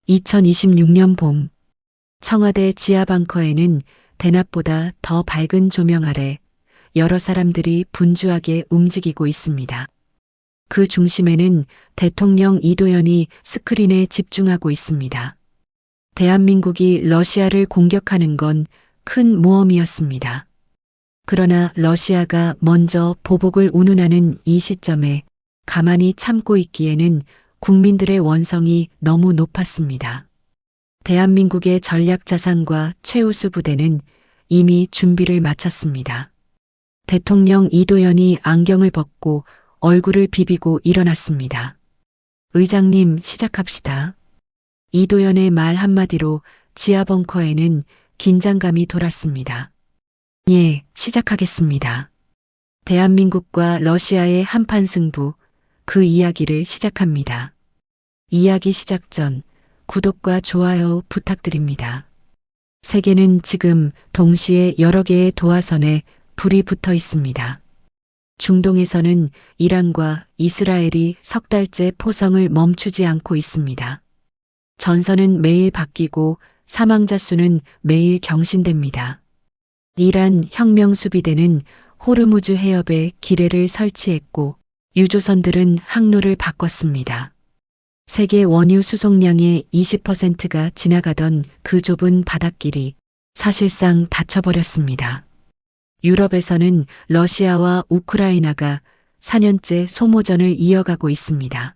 2026년 봄, 청와대 지하벙커에는 대낮보다 더 밝은 조명 아래 여러 사람들이 분주하게 움직이고 있습니다. 그 중심에는 대통령 이도현이 스크린에 집중하고 있습니다. 대한민국이 러시아를 공격하는 건 큰 모험이었습니다. 그러나 러시아가 먼저 보복을 운운하는 이 시점에 가만히 참고 있기에는 국민들의 원성이 너무 높았습니다. 대한민국의 전략자산과 최우수 부대는 이미 준비를 마쳤습니다. 대통령 이도현이 안경을 벗고 얼굴을 비비고 일어났습니다. 의장님, 시작합시다. 이도현의 말 한마디로 지하벙커에는 긴장감이 돌았습니다. 예, 시작하겠습니다. 대한민국과 러시아의 한판 승부, 그 이야기를 시작합니다. 이야기 시작 전 구독과 좋아요 부탁드립니다. 세계는 지금 동시에 여러 개의 도화선에 불이 붙어 있습니다. 중동에서는 이란과 이스라엘이 석 달째 포성을 멈추지 않고 있습니다. 전선은 매일 바뀌고 사망자 수는 매일 경신됩니다. 이란 혁명수비대는 호르무즈 해협에 기뢰를 설치했고 유조선들은 항로를 바꿨습니다. 세계 원유 수송량의 20%가 지나가던 그 좁은 바닷길이 사실상 닫혀버렸습니다. 유럽에서는 러시아와 우크라이나가 4년째 소모전을 이어가고 있습니다.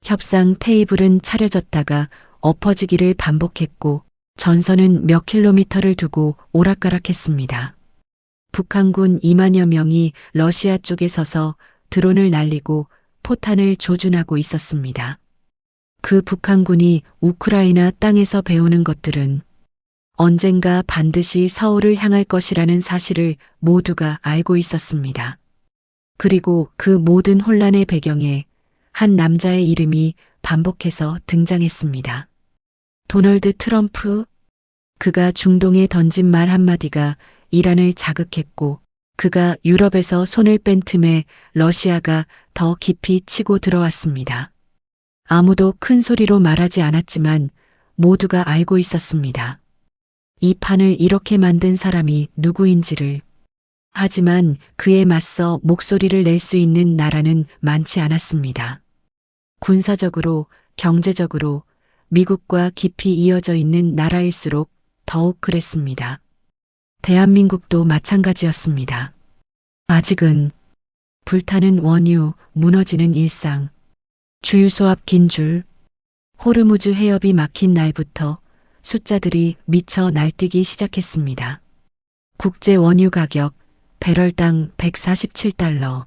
협상 테이블은 차려졌다가 엎어지기를 반복했고 전선은 몇 킬로미터를 두고 오락가락했습니다. 북한군 2만여 명이 러시아 쪽에 서서 드론을 날리고 포탄을 조준하고 있었습니다. 그 북한군이 우크라이나 땅에서 배우는 것들은 언젠가 반드시 서울을 향할 것이라는 사실을 모두가 알고 있었습니다. 그리고 그 모든 혼란의 배경에 한 남자의 이름이 반복해서 등장했습니다. 도널드 트럼프. 그가 중동에 던진 말 한마디가 이란을 자극했고 그가 유럽에서 손을 뺀 틈에 러시아가 더 깊이 치고 들어왔습니다. 아무도 큰 소리로 말하지 않았지만 모두가 알고 있었습니다. 이 판을 이렇게 만든 사람이 누구인지를. 하지만 그에 맞서 목소리를 낼 수 있는 나라는 많지 않았습니다. 군사적으로, 경제적으로 미국과 깊이 이어져 있는 나라일수록 더욱 그랬습니다. 대한민국도 마찬가지였습니다. 아직은 불타는 원유, 무너지는 일상, 주유소 앞 긴 줄, 호르무즈 해협이 막힌 날부터 숫자들이 미쳐 날뛰기 시작했습니다. 국제 원유 가격 배럴당 147달러,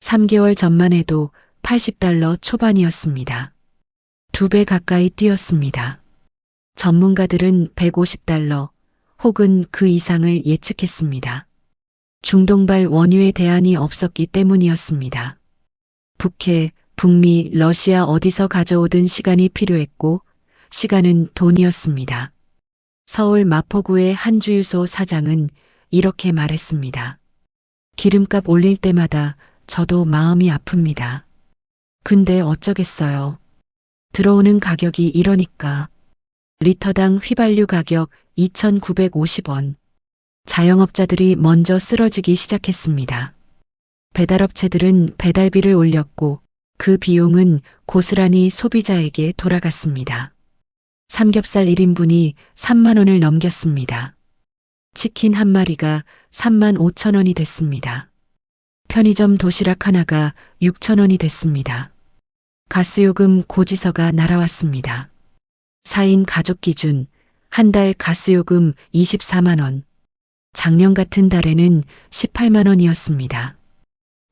3개월 전만 해도 80달러 초반이었습니다. 2배 가까이 뛰었습니다. 전문가들은 150달러 혹은 그 이상을 예측했습니다. 중동발 원유의 대안이 없었기 때문이었습니다. 북해, 북미, 러시아 어디서 가져오든 시간이 필요했고 시간은 돈이었습니다. 서울 마포구의 한 주유소 사장은 이렇게 말했습니다. 기름값 올릴 때마다 저도 마음이 아픕니다. 근데 어쩌겠어요. 들어오는 가격이 이러니까. 리터당 휘발유 가격 2,950원. 자영업자들이 먼저 쓰러지기 시작했습니다. 배달업체들은 배달비를 올렸고 그 비용은 고스란히 소비자에게 돌아갔습니다. 삼겹살 1인분이 3만 원을 넘겼습니다. 치킨 한 마리가 3만 5천 원이 됐습니다. 편의점 도시락 하나가 6천 원이 됐습니다. 가스요금 고지서가 날아왔습니다. 4인 가족 기준 한 달 가스요금 24만 원. 작년 같은 달에는 18만 원이었습니다.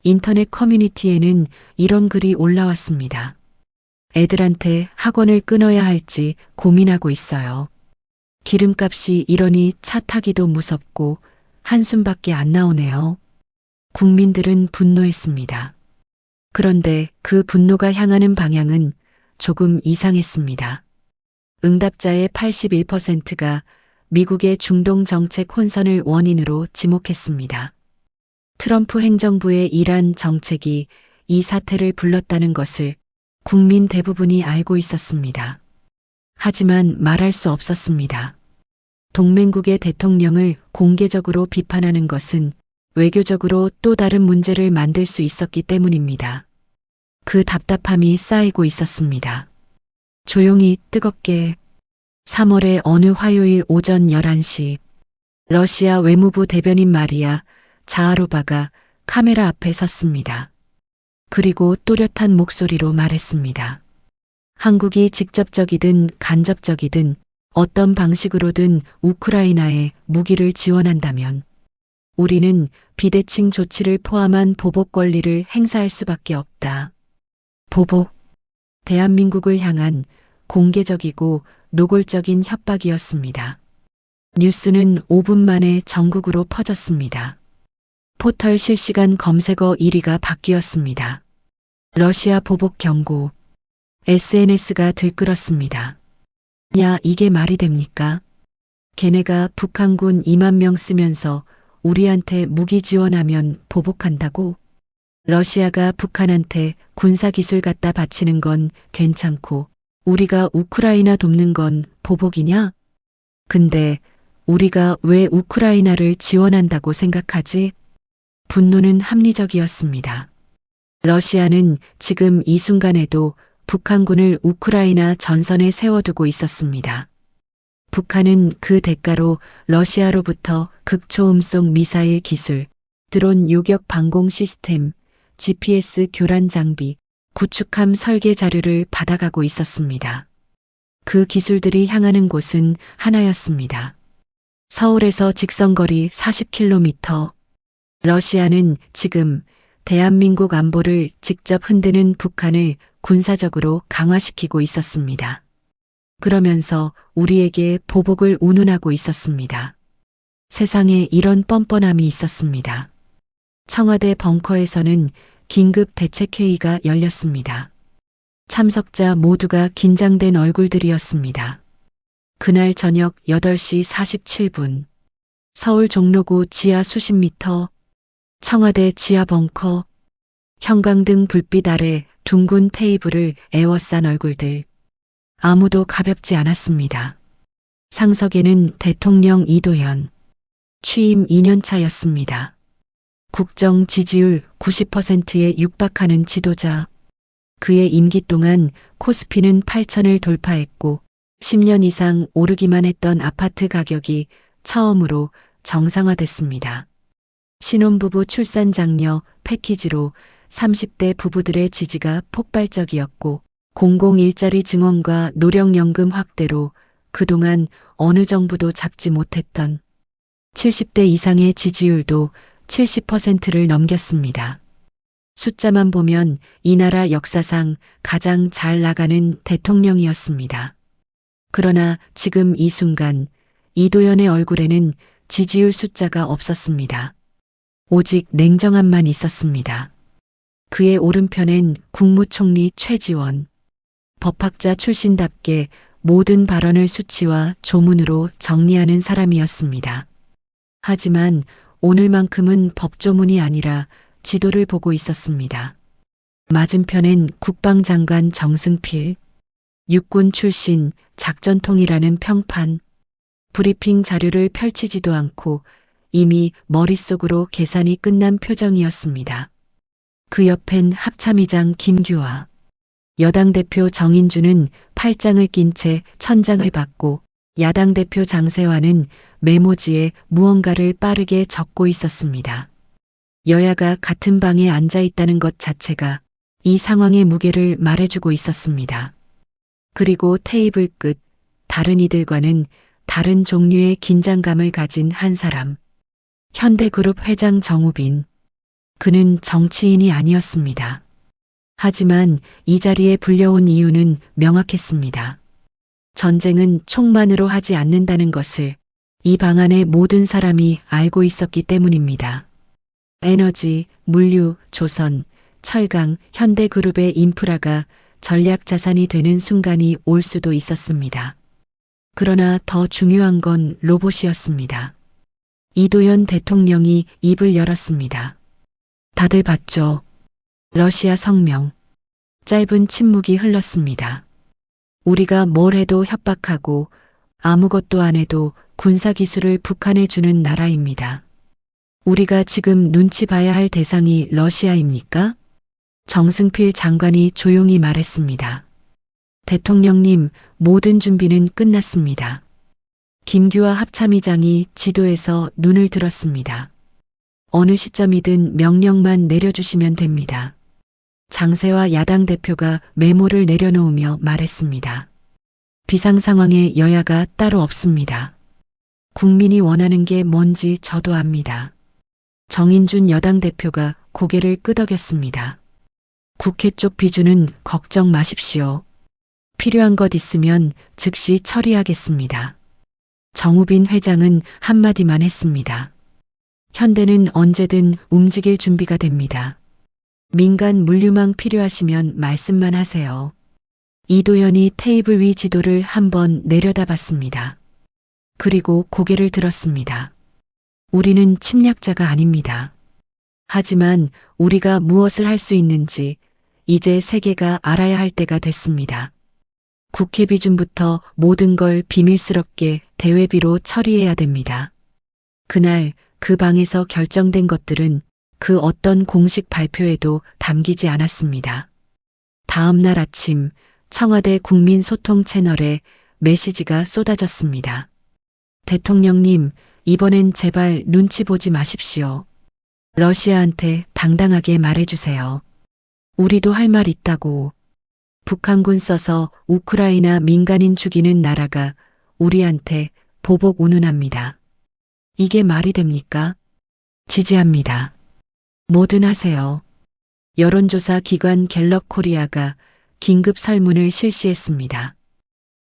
인터넷 커뮤니티에는 이런 글이 올라왔습니다. 애들한테 학원을 끊어야 할지 고민하고 있어요. 기름값이 이러니 차 타기도 무섭고 한숨밖에 안 나오네요. 국민들은 분노했습니다. 그런데 그 분노가 향하는 방향은 조금 이상했습니다. 응답자의 81%가 미국의 중동 정책 혼선을 원인으로 지목했습니다. 트럼프 행정부의 이란 정책이 이 사태를 불렀다는 것을 국민 대부분이 알고 있었습니다. 하지만 말할 수 없었습니다. 동맹국의 대통령을 공개적으로 비판하는 것은 외교적으로 또 다른 문제를 만들 수 있었기 때문입니다. 그 답답함이 쌓이고 있었습니다. 조용히 뜨겁게 3월의 어느 화요일 오전 11시 러시아 외무부 대변인 마리아 자하로바가 카메라 앞에 섰습니다. 그리고 또렷한 목소리로 말했습니다. 한국이 직접적이든 간접적이든 어떤 방식으로든 우크라이나에 무기를 지원한다면 우리는 비대칭 조치를 포함한 보복 권리를 행사할 수밖에 없다. 보복. 대한민국을 향한 공개적이고 노골적인 협박이었습니다. 뉴스는 5분 만에 전국으로 퍼졌습니다. 포털 실시간 검색어 1위가 바뀌었습니다. 러시아 보복 경고. SNS가 들끓었습니다. 야, 이게 말이 됩니까? 걔네가 북한군 2만 명 쓰면서 우리한테 무기 지원하면 보복한다고? 러시아가 북한한테 군사기술 갖다 바치는 건 괜찮고 우리가 우크라이나 돕는 건 보복이냐? 근데 우리가 왜 우크라이나를 지원한다고 생각하지? 분노는 합리적이었습니다. 러시아는 지금 이 순간에도 북한군을 우크라이나 전선에 세워두고 있었습니다. 북한은 그 대가로 러시아로부터 극초음속 미사일 기술, 드론 요격 방공 시스템, GPS 교란 장비, 구축함 설계 자료를 받아가고 있었습니다. 그 기술들이 향하는 곳은 하나였습니다. 서울에서 직선거리 40km. 러시아는 지금 대한민국 안보를 직접 흔드는 북한을 군사적으로 강화시키고 있었습니다. 그러면서 우리에게 보복을 운운하고 있었습니다. 세상에 이런 뻔뻔함이 있었습니다. 청와대 벙커에서는 긴급 대책회의가 열렸습니다. 참석자 모두가 긴장된 얼굴들이었습니다. 그날 저녁 8시 47분 서울 종로구 지하 수십 미터 청와대 지하 벙커 형광등 불빛 아래 둥근 테이블을 에워싼 얼굴들. 아무도 가볍지 않았습니다. 상석에는 대통령 이도현. 취임 2년 차였습니다. 국정 지지율 90%에 육박하는 지도자. 그의 임기 동안 코스피는 8천을 돌파했고 10년 이상 오르기만 했던 아파트 가격이 처음으로 정상화됐습니다. 신혼부부 출산 장려 패키지로 30대 부부들의 지지가 폭발적이었고 공공일자리 증원과 노령연금 확대로 그동안 어느 정부도 잡지 못했던 70대 이상의 지지율도 70%를 넘겼습니다. 숫자만 보면 이 나라 역사상 가장 잘 나가는 대통령이었습니다. 그러나 지금 이 순간 이도현의 얼굴에는 지지율 숫자가 없었습니다. 오직 냉정함만 있었습니다. 그의 오른편엔 국무총리 최지원. 법학자 출신답게 모든 발언을 수치와 조문으로 정리하는 사람이었습니다. 하지만 오늘만큼은 법조문이 아니라 지도를 보고 있었습니다. 맞은편엔 국방장관 정승필, 육군 출신 작전통이라는 평판, 브리핑 자료를 펼치지도 않고 이미 머릿속으로 계산이 끝난 표정이었습니다. 그 옆엔 합참의장 김규화, 여당 대표 정인주는 팔짱을 낀 채 천장을 받고 야당 대표 장세환은 메모지에 무언가를 빠르게 적고 있었습니다. 여야가 같은 방에 앉아 있다는 것 자체가 이 상황의 무게를 말해주고 있었습니다. 그리고 테이블 끝 다른 이들과는 다른 종류의 긴장감을 가진 한 사람. 현대그룹 회장 정우빈. 그는 정치인이 아니었습니다. 하지만 이 자리에 불려온 이유는 명확했습니다. 전쟁은 총만으로 하지 않는다는 것을 이 방 안의 모든 사람이 알고 있었기 때문입니다. 에너지, 물류, 조선, 철강, 현대그룹의 인프라가 전략 자산이 되는 순간이 올 수도 있었습니다. 그러나 더 중요한 건 로봇이었습니다. 이도현 대통령이 입을 열었습니다. 다들 봤죠? 러시아 성명. 짧은 침묵이 흘렀습니다. 우리가 뭘 해도 협박하고 아무것도 안 해도 군사기술을 북한에 주는 나라입니다. 우리가 지금 눈치 봐야 할 대상이 러시아입니까? 정승필 장관이 조용히 말했습니다. 대통령님, 모든 준비는 끝났습니다. 김규화 합참의장이 지도에서 눈을 들었습니다. 어느 시점이든 명령만 내려주시면 됩니다. 장세화 야당 대표가 메모를 내려놓으며 말했습니다. 비상 상황에 여야가 따로 없습니다. 국민이 원하는 게 뭔지 저도 압니다. 정인준 여당 대표가 고개를 끄덕였습니다. 국회 쪽 비준은 걱정 마십시오. 필요한 것 있으면 즉시 처리하겠습니다. 정우빈 회장은 한마디만 했습니다. 현대는 언제든 움직일 준비가 됩니다. 민간 물류망 필요하시면 말씀만 하세요. 이도현이 테이블 위 지도를 한번 내려다봤습니다. 그리고 고개를 들었습니다. 우리는 침략자가 아닙니다. 하지만 우리가 무엇을 할 수 있는지 이제 세계가 알아야 할 때가 됐습니다. 국회 비준부터 모든 걸 비밀스럽게 대외비로 처리해야 됩니다. 그날 그 방에서 결정된 것들은 그 어떤 공식 발표에도 담기지 않았습니다. 다음 날 아침 청와대 국민소통 채널에 메시지가 쏟아졌습니다. 대통령님, 이번엔 제발 눈치 보지 마십시오. 러시아한테 당당하게 말해주세요. 우리도 할 말 있다고. 북한군 써서 우크라이나 민간인 죽이는 나라가 우리한테 보복 운운합니다. 이게 말이 됩니까? 지지합니다. 뭐든 하세요. 여론조사 기관 갤럽 코리아가 긴급 설문을 실시했습니다.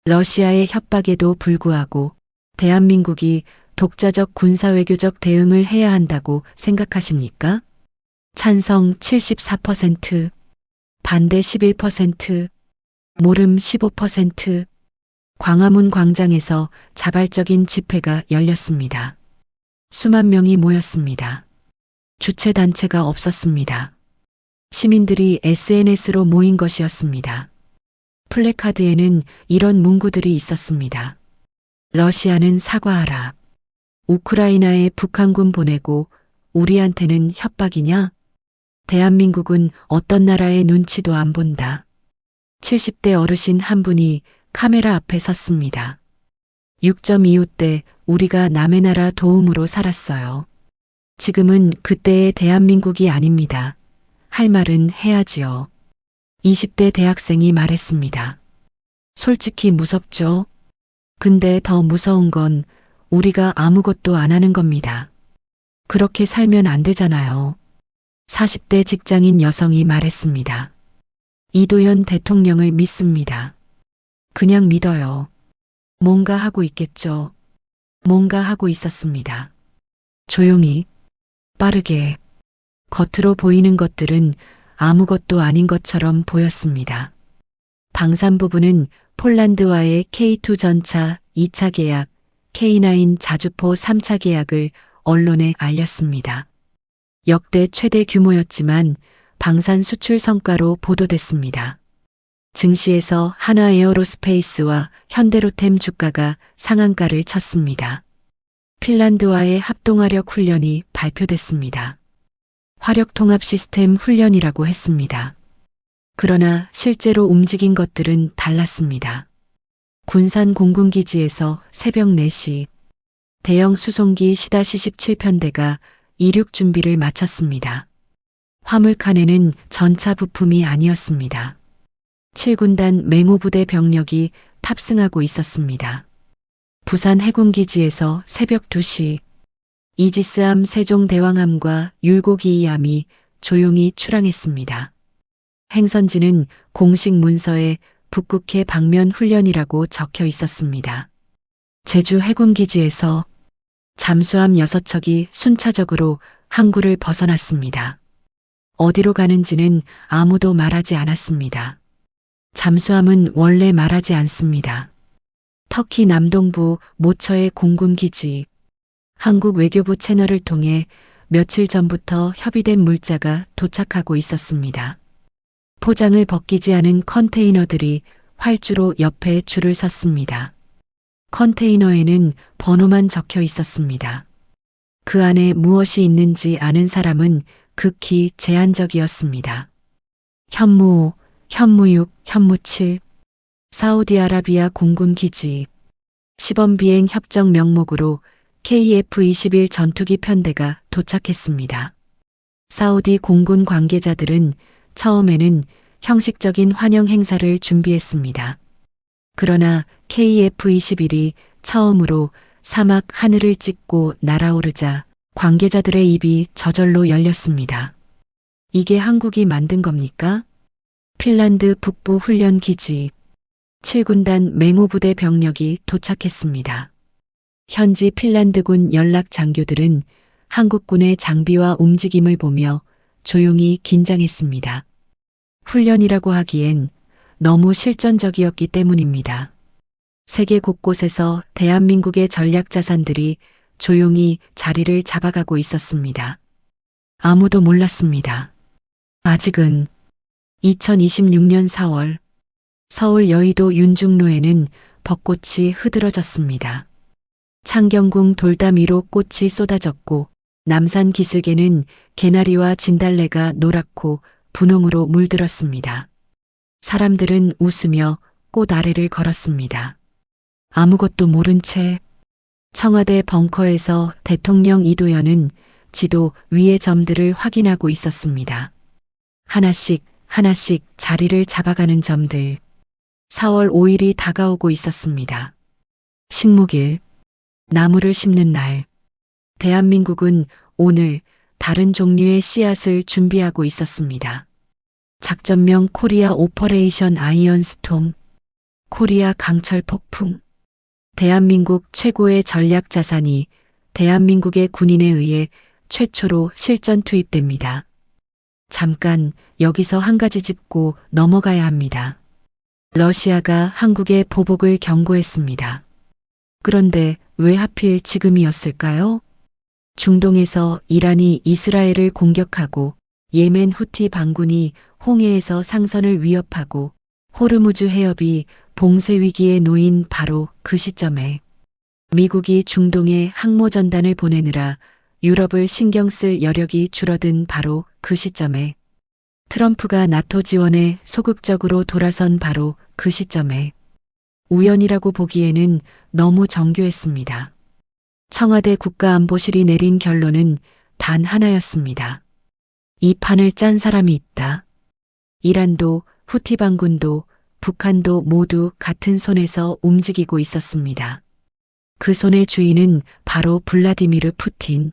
러시아의 협박에도 불구하고 대한민국이 독자적 군사외교적 대응을 해야 한다고 생각하십니까? 찬성 74%, 반대 11%, 모름 15%, 광화문 광장에서 자발적인 집회가 열렸습니다. 수만 명이 모였습니다. 주최단체가 없었습니다. 시민들이 SNS로 모인 것이었습니다. 플래카드에는 이런 문구들이 있었습니다. 러시아는 사과하라. 우크라이나에 북한군 보내고 우리한테는 협박이냐? 대한민국은 어떤 나라의 눈치도 안 본다. 70대 어르신 한 분이 카메라 앞에 섰습니다. 6.25 때 우리가 남의 나라 도움으로 살았어요. 지금은 그때의 대한민국이 아닙니다. 할 말은 해야지요. 20대 대학생이 말했습니다. 솔직히 무섭죠? 근데 더 무서운 건 우리가 아무것도 안 하는 겁니다. 그렇게 살면 안 되잖아요. 40대 직장인 여성이 말했습니다. 이도현 대통령을 믿습니다. 그냥 믿어요. 뭔가 하고 있겠죠. 뭔가 하고 있었습니다. 조용히, 빠르게, 겉으로 보이는 것들은 아무것도 아닌 것처럼 보였습니다. 방산부부는 폴란드와의 K2 전차 2차 계약, K9 자주포 3차 계약을 언론에 알렸습니다. 역대 최대 규모였지만 방산 수출 성과로 보도됐습니다. 증시에서 한화에어로스페이스와 현대로템 주가가 상한가를 쳤습니다. 핀란드와의 합동화력 훈련이 발표됐습니다. 화력통합 시스템 훈련이라고 했습니다. 그러나 실제로 움직인 것들은 달랐습니다. 군산 공군기지에서 새벽 4시 대형 수송기 C-17편대가 이륙 준비를 마쳤습니다. 화물칸에는 전차 부품이 아니었습니다. 7군단 맹호부대 병력이 탑승하고 있었습니다. 부산 해군기지에서 새벽 2시 이지스함 세종대왕함과 율곡이이함이 조용히 출항했습니다. 행선지는 공식 문서에 북극해 방면 훈련이라고 적혀 있었습니다. 제주 해군기지에서 잠수함 6척이 순차적으로 항구를 벗어났습니다. 어디로 가는지는 아무도 말하지 않았습니다. 잠수함은 원래 말하지 않습니다. 터키 남동부 모처의 공군기지, 한국 외교부 채널을 통해 며칠 전부터 협의된 물자가 도착하고 있었습니다. 포장을 벗기지 않은 컨테이너들이 활주로 옆에 줄을 섰습니다. 컨테이너에는 번호만 적혀 있었습니다. 그 안에 무엇이 있는지 아는 사람은 극히 제한적이었습니다. 현무 5, 현무 6, 현무 7, 사우디아라비아 공군 기지, 시범 비행 협정 명목으로 KF-21 전투기 편대가 도착했습니다. 사우디 공군 관계자들은 처음에는 형식적인 환영 행사를 준비했습니다. 그러나 KF-21이 처음으로 사막 하늘을 찍고 날아오르자 관계자들의 입이 저절로 열렸습니다. 이게 한국이 만든 겁니까? 핀란드 북부 훈련 기지 7군단 맹호부대 병력이 도착했습니다. 현지 핀란드군 연락 장교들은 한국군의 장비와 움직임을 보며 조용히 긴장했습니다. 훈련이라고 하기엔 너무 실전적이었기 때문입니다. 세계 곳곳에서 대한민국의 전략 자산들이 조용히 자리를 잡아가고 있었습니다. 아무도 몰랐습니다. 아직은 2026년 4월 서울 여의도 윤중로에는 벚꽃이 흐드러졌습니다. 창경궁 돌담 위로 꽃이 쏟아졌고 남산 기슭에는 개나리와 진달래가 노랗고 분홍으로 물들었습니다. 사람들은 웃으며 꽃 아래를 걸었습니다. 아무것도 모른 채 청와대 벙커에서 대통령 이도현은 지도 위의 점들을 확인하고 있었습니다. 하나씩 하나씩 자리를 잡아가는 점들. 4월 5일이 다가오고 있었습니다. 식목일, 나무를 심는 날. 대한민국은 오늘 다른 종류의 씨앗을 준비하고 있었습니다. 작전명 코리아 오퍼레이션 아이언 스톰, 코리아 강철 폭풍. 대한민국 최고의 전략 자산이 대한민국의 군인에 의해 최초로 실전 투입됩니다. 잠깐 여기서 한 가지 짚고 넘어가야 합니다. 러시아가 한국의 보복을 경고했습니다. 그런데 왜 하필 지금이었을까요? 중동에서 이란이 이스라엘을 공격하고 예멘 후티 반군이 홍해에서 상선을 위협하고 호르무즈 해협이 봉쇄 위기에 놓인 바로 그 시점에 미국이 중동에 항모전단을 보내느라 유럽을 신경 쓸 여력이 줄어든 바로 그 시점에 트럼프가 나토 지원에 소극적으로 돌아선 바로 그 시점에 우연이라고 보기에는 너무 정교했습니다. 청와대 국가안보실이 내린 결론은 단 하나였습니다. 이 판을 짠 사람이 있다. 이란도 후티 반군도 북한도 모두 같은 손에서 움직이고 있었습니다. 그 손의 주인은 바로 블라디미르 푸틴.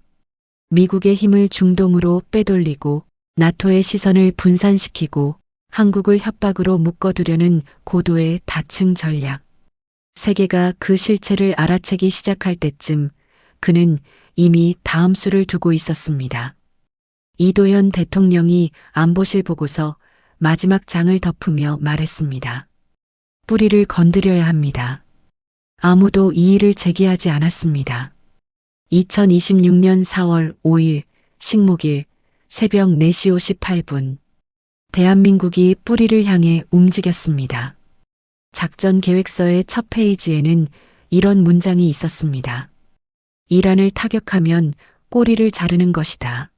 미국의 힘을 중동으로 빼돌리고 나토의 시선을 분산시키고 한국을 협박으로 묶어두려는 고도의 다층 전략. 세계가 그 실체를 알아채기 시작할 때쯤 그는 이미 다음 수를 두고 있었습니다. 이도현 대통령이 안보실 보고서 마지막 장을 덮으며 말했습니다. 뿌리를 건드려야 합니다. 아무도 이의를 제기하지 않았습니다. 2026년 4월 5일 식목일 새벽 4시 58분 대한민국이 뿌리를 향해 움직였습니다. 작전 계획서의 첫 페이지에는 이런 문장이 있었습니다. 이란을 타격하면 꼬리를 자르는 것이다.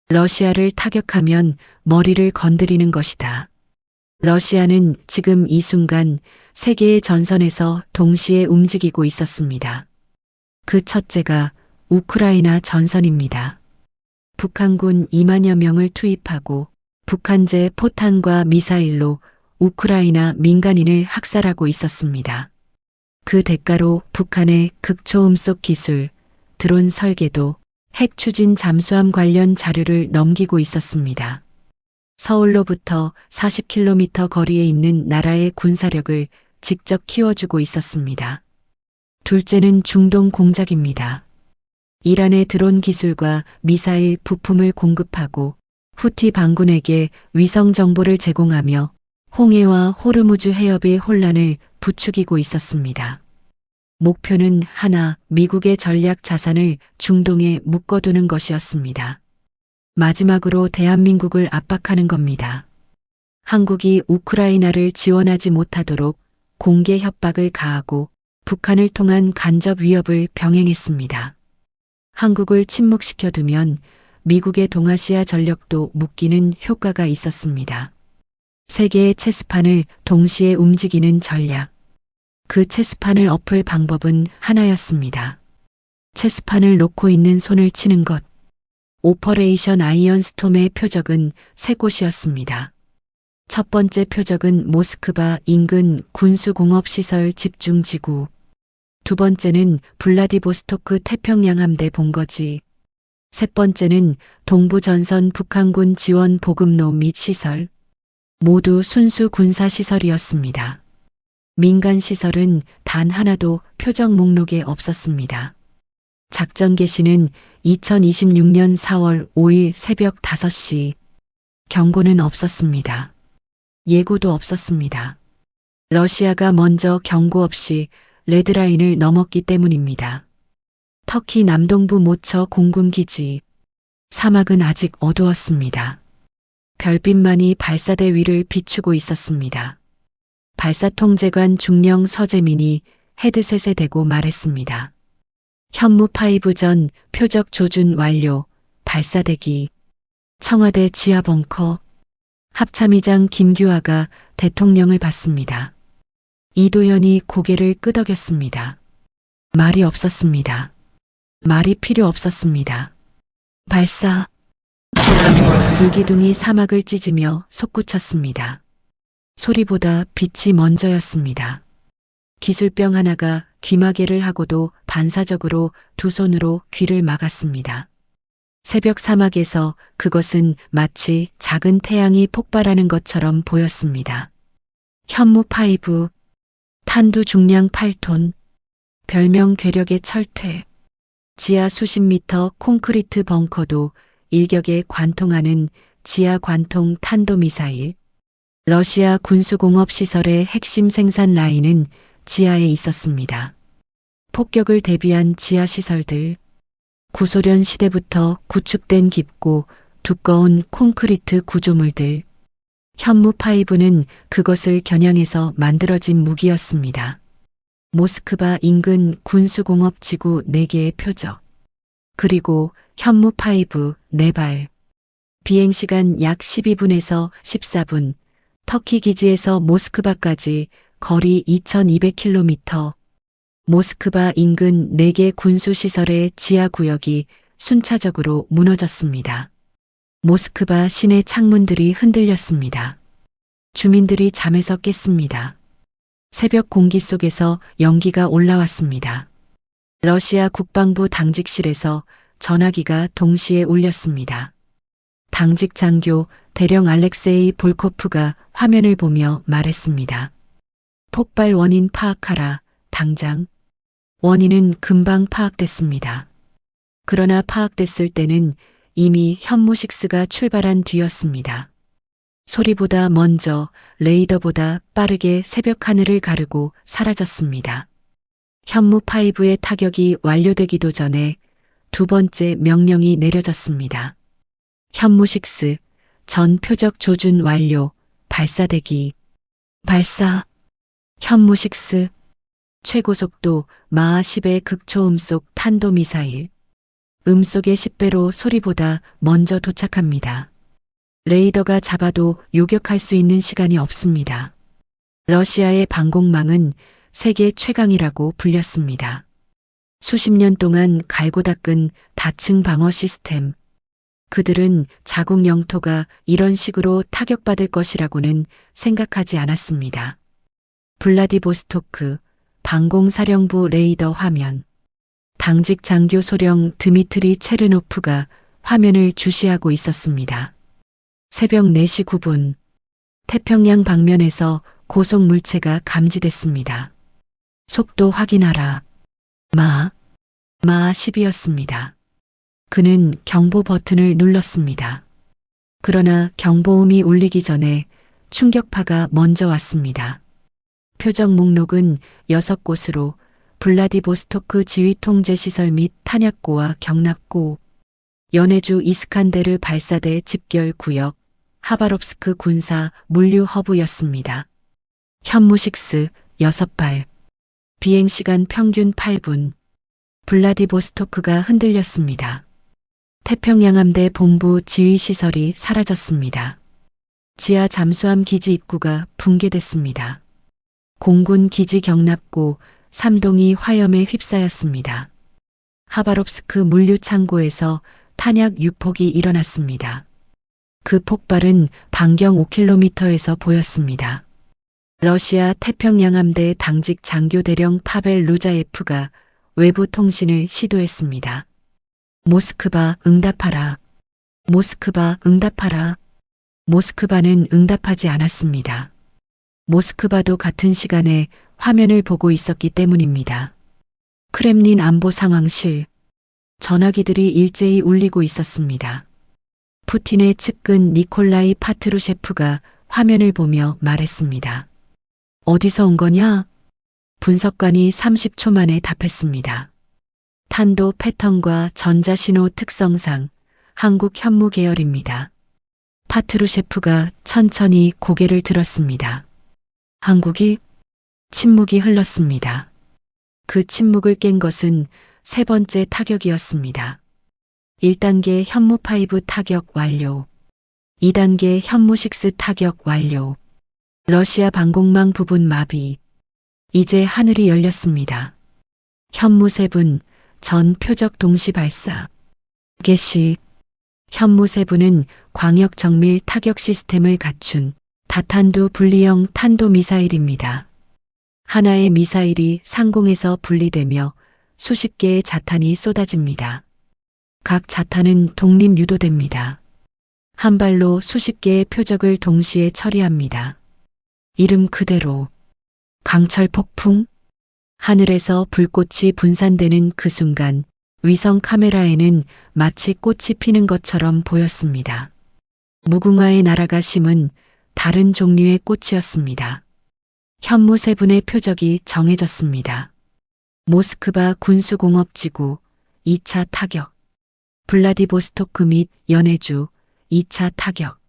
러시아를 타격하면 머리를 건드리는 것이다. 러시아는 지금 이 순간 세계의 전선에서 동시에 움직이고 있었습니다. 그 첫째가 우크라이나 전선입니다. 북한군 2만여 명을 투입하고 북한제 포탄과 미사일로 우크라이나 민간인을 학살하고 있었습니다. 그 대가로 북한의 극초음속 기술, 드론 설계도, 핵 추진 잠수함 관련 자료를 넘기고 있었습니다. 서울로부터 40km 거리에 있는 나라의 군사력을 직접 키워주고 있었습니다. 둘째는 중동 공작입니다. 이란의 드론 기술과 미사일 부품을 공급하고 후티 반군에게 위성 정보를 제공하며 홍해와 호르무즈 해협의 혼란을 부추기고 있었습니다. 목표는 하나, 미국의 전략 자산을 중동에 묶어두는 것이었습니다. 마지막으로 대한민국을 압박하는 겁니다. 한국이 우크라이나를 지원하지 못하도록 공개 협박을 가하고 북한을 통한 간접 위협을 병행했습니다. 한국을 침묵시켜두면 미국의 동아시아 전력도 묶이는 효과가 있었습니다. 세계의 체스판을 동시에 움직이는 전략. 그 체스판을 엎을 방법은 하나였습니다. 체스판을 놓고 있는 손을 치는 것. 오퍼레이션 아이언 스톰의 표적은 세 곳이었습니다. 첫 번째 표적은 모스크바 인근 군수공업시설 집중지구. 두 번째는 블라디보스토크 태평양 함대 본거지. 세 번째는 동부전선 북한군 지원 보급로 및 시설. 모두 순수 군사시설이었습니다. 민간 시설은 단 하나도 표적 목록에 없었습니다. 작전 개시는 2026년 4월 5일 새벽 5시. 경고는 없었습니다. 예고도 없었습니다. 러시아가 먼저 경고 없이 레드라인을 넘었기 때문입니다. 터키 남동부 모처 공군기지. 사막은 아직 어두웠습니다. 별빛만이 발사대 위를 비추고 있었습니다. 발사통제관 중령 서재민이 헤드셋에 대고 말했습니다. 현무 5 전 표적 조준 완료. 발사대기. 청와대 지하 벙커. 합참의장 김규화가 대통령을 봤습니다. 이도현이 고개를 끄덕였습니다. 말이 없었습니다. 말이 필요 없었습니다. 발사. 불기둥이 사막을 찢으며 솟구쳤습니다. 소리보다 빛이 먼저였습니다. 기술병 하나가 귀마개를 하고도 반사적으로 두 손으로 귀를 막았습니다. 새벽 사막에서 그것은 마치 작은 태양이 폭발하는 것처럼 보였습니다. 현무 5, 탄두 중량 8톤, 별명 괴력의 철퇴, 지하 수십 미터 콘크리트 벙커도 일격에 관통하는 지하 관통 탄도미사일. 러시아 군수공업시설의 핵심 생산 라인은 지하에 있었습니다. 폭격을 대비한 지하시설들. 구소련 시대부터 구축된 깊고 두꺼운 콘크리트 구조물들. 현무 5는 그것을 겨냥해서 만들어진 무기였습니다. 모스크바 인근 군수공업지구 4개의 표적. 그리고 현무 5 4발. 비행시간 약 12분에서 14분. 터키 기지에서 모스크바까지 거리 2200km. 모스크바 인근 4개 군수시설의 지하구역이 순차적으로 무너졌습니다. 모스크바 시내 창문들이 흔들렸습니다. 주민들이 잠에서 깼습니다. 새벽 공기 속에서 연기가 올라왔습니다. 러시아 국방부 당직실에서 전화기가 동시에 울렸습니다. 당직 장교 대령 알렉세이 볼코프가 화면을 보며 말했습니다. 폭발 원인 파악하라, 당장. 원인은 금방 파악됐습니다. 그러나 파악됐을 때는 이미 현무6가 출발한 뒤였습니다. 소리보다 먼저 레이더보다 빠르게 새벽 하늘을 가르고 사라졌습니다. 현무 5의 타격이 완료되기도 전에 두 번째 명령이 내려졌습니다. 현무6 전 표적 조준 완료. 발사대기. 발사. 현무6 최고속도 마하 10의 극초음속 탄도미사일. 음속의 10배로 소리보다 먼저 도착합니다. 레이더가 잡아도 요격할 수 있는 시간이 없습니다. 러시아의 방공망은 세계 최강이라고 불렸습니다. 수십 년 동안 갈고 닦은 다층 방어 시스템. 그들은 자국 영토가 이런 식으로 타격받을 것이라고는 생각하지 않았습니다. 블라디보스토크 방공사령부 레이더 화면. 당직 장교 소령 드미트리 체르노프가 화면을 주시하고 있었습니다. 새벽 4시 9분. 태평양 방면에서 고속 물체가 감지됐습니다. 속도 확인하라. 마하 10이었습니다. 그는 경보 버튼을 눌렀습니다. 그러나 경보음이 울리기 전에 충격파가 먼저 왔습니다. 표적 목록은 6곳으로 블라디보스토크 지휘통제시설 및 탄약고와 경납고, 연해주 이스칸데르 발사대 집결구역, 하바롭스크 군사 물류 허브였습니다. 현무6 6발. 비행시간 평균 8분. 블라디보스토크가 흔들렸습니다. 태평양함대 본부 지휘시설이 사라졌습니다. 지하 잠수함 기지 입구가 붕괴됐습니다. 공군 기지 경납고 3동이 화염에 휩싸였습니다. 하바롭스크 물류 창고에서 탄약 유폭이 일어났습니다. 그 폭발은 반경 5km에서 보였습니다. 러시아 태평양함대 당직 장교 대령 파벨 루자예프가 외부 통신을 시도했습니다. 모스크바 응답하라. 모스크바 응답하라. 모스크바는 응답하지 않았습니다. 모스크바도 같은 시간에 화면을 보고 있었기 때문입니다. 크렘린 안보 상황실. 전화기들이 일제히 울리고 있었습니다. 푸틴의 측근 니콜라이 파트루셰프가 화면을 보며 말했습니다. 어디서 온 거냐? 분석관이 30초 만에 답했습니다. 탄도 패턴과 전자신호 특성상 한국 현무 계열입니다. 파트루셰프가 천천히 고개를 들었습니다. 한국이? 침묵이 흘렀습니다. 그 침묵을 깬 것은 세 번째 타격이었습니다. 1단계 현무5 타격 완료. 2단계 현무6 타격 완료. 러시아 방공망 부분 마비. 이제 하늘이 열렸습니다. 현무3분 전 표적 동시 발사. 개시. 현무3분은 광역 정밀 타격 시스템을 갖춘 다탄두 분리형 탄도미사일입니다. 하나의 미사일이 상공에서 분리되며 수십 개의 자탄이 쏟아집니다. 각 자탄은 독립 유도됩니다. 한 발로 수십 개의 표적을 동시에 처리합니다. 이름 그대로 강철 폭풍. 하늘에서 불꽃이 분산되는 그 순간 위성 카메라에는 마치 꽃이 피는 것처럼 보였습니다. 무궁화의 나라가 심은 다른 종류의 꽃이었습니다. 현무3분의 표적이 정해졌습니다. 모스크바 군수공업지구 2차 타격. 블라디보스토크 및 연해주 2차 타격.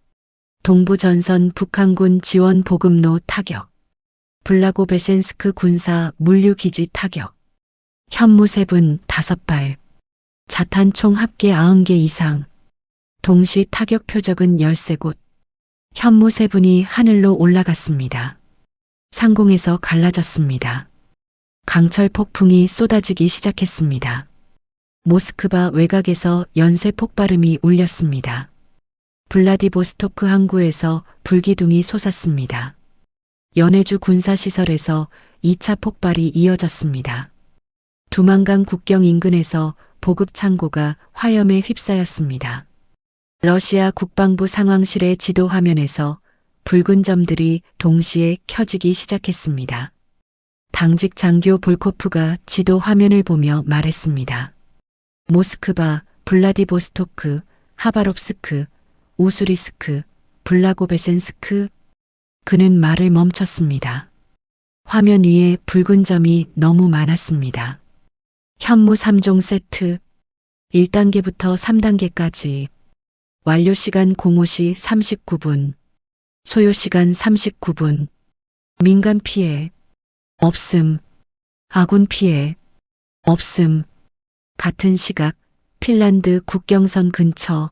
동부전선 북한군 지원 보급로 타격. 블라고베센스크 군사 물류기지 타격. 현무3분 5발. 자탄 총 합계 90개 이상. 동시 타격 표적은 13곳. 현무3분이 하늘로 올라갔습니다. 상공에서 갈라졌습니다. 강철 폭풍이 쏟아지기 시작했습니다. 모스크바 외곽에서 연쇄 폭발음이 울렸습니다. 블라디보스토크 항구에서 불기둥이 솟았습니다. 연해주 군사시설에서 2차 폭발이 이어졌습니다. 두만강 국경 인근에서 보급 창고가 화염에 휩싸였습니다. 러시아 국방부 상황실의 지도 화면에서 붉은 점들이 동시에 켜지기 시작했습니다. 당직 장교 볼코프가 지도 화면을 보며 말했습니다. 모스크바, 블라디보스토크, 하바롭스크, 우수리스크, 블라고베센스크. 그는 말을 멈췄습니다. 화면 위에 붉은 점이 너무 많았습니다. 현무 3종 세트. 1단계부터 3단계까지. 완료 시간 05시 39분. 소요 시간 39분. 민간 피해. 없음. 아군 피해. 없음. 같은 시각 핀란드 국경선 근처.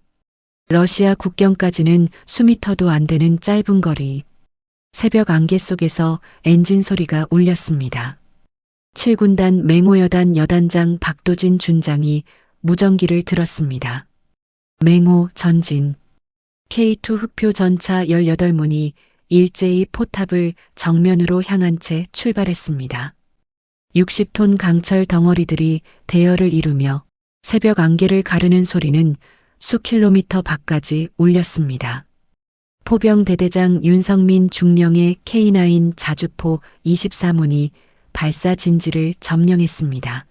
러시아 국경까지는 수미터도 안 되는 짧은 거리. 새벽 안개 속에서 엔진 소리가 울렸습니다. 7군단 맹호여단 여단장 박도진 준장이 무전기를 들었습니다. 맹호 전진. K2 흑표 전차 18문이 일제히 포탑을 정면으로 향한 채 출발했습니다. 60톤 강철 덩어리들이 대열을 이루며 새벽 안개를 가르는 소리는 수 킬로미터 밖까지 울렸습니다. 포병 대대장 윤성민 중령의 K9 자주포 24문이 발사 진지를 점령했습니다.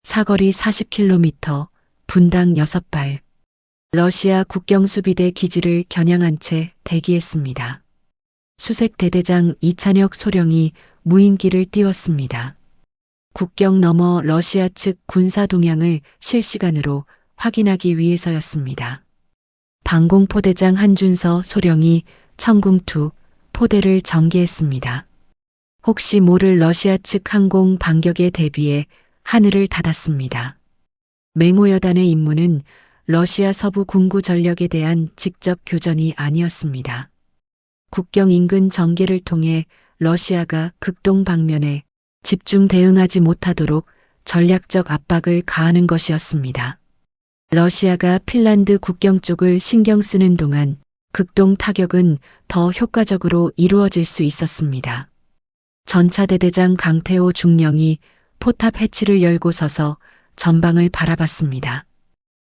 사거리 40km, 분당 6발. 러시아 국경수비대 기지를 겨냥한 채 대기했습니다. 수색 대대장 이찬혁 소령이 무인기를 띄웠습니다. 국경 너머 러시아 측 군사 동향을 실시간으로 확인하기 위해서였습니다. 방공포대장 한준서 소령이 청궁투 포대를 전개했습니다. 혹시 모를 러시아 측 항공 반격에 대비해 하늘을 닫았습니다. 맹호여단의 임무는 러시아 서부 군구 전력에 대한 직접 교전이 아니었습니다. 국경 인근 전개를 통해 러시아가 극동 방면에 집중 대응하지 못하도록 전략적 압박을 가하는 것이었습니다. 러시아가 핀란드 국경 쪽을 신경 쓰는 동안 극동 타격은 더 효과적으로 이루어질 수 있었습니다. 전차대대장 강태호 중령이 포탑 해치를 열고 서서 전방을 바라봤습니다.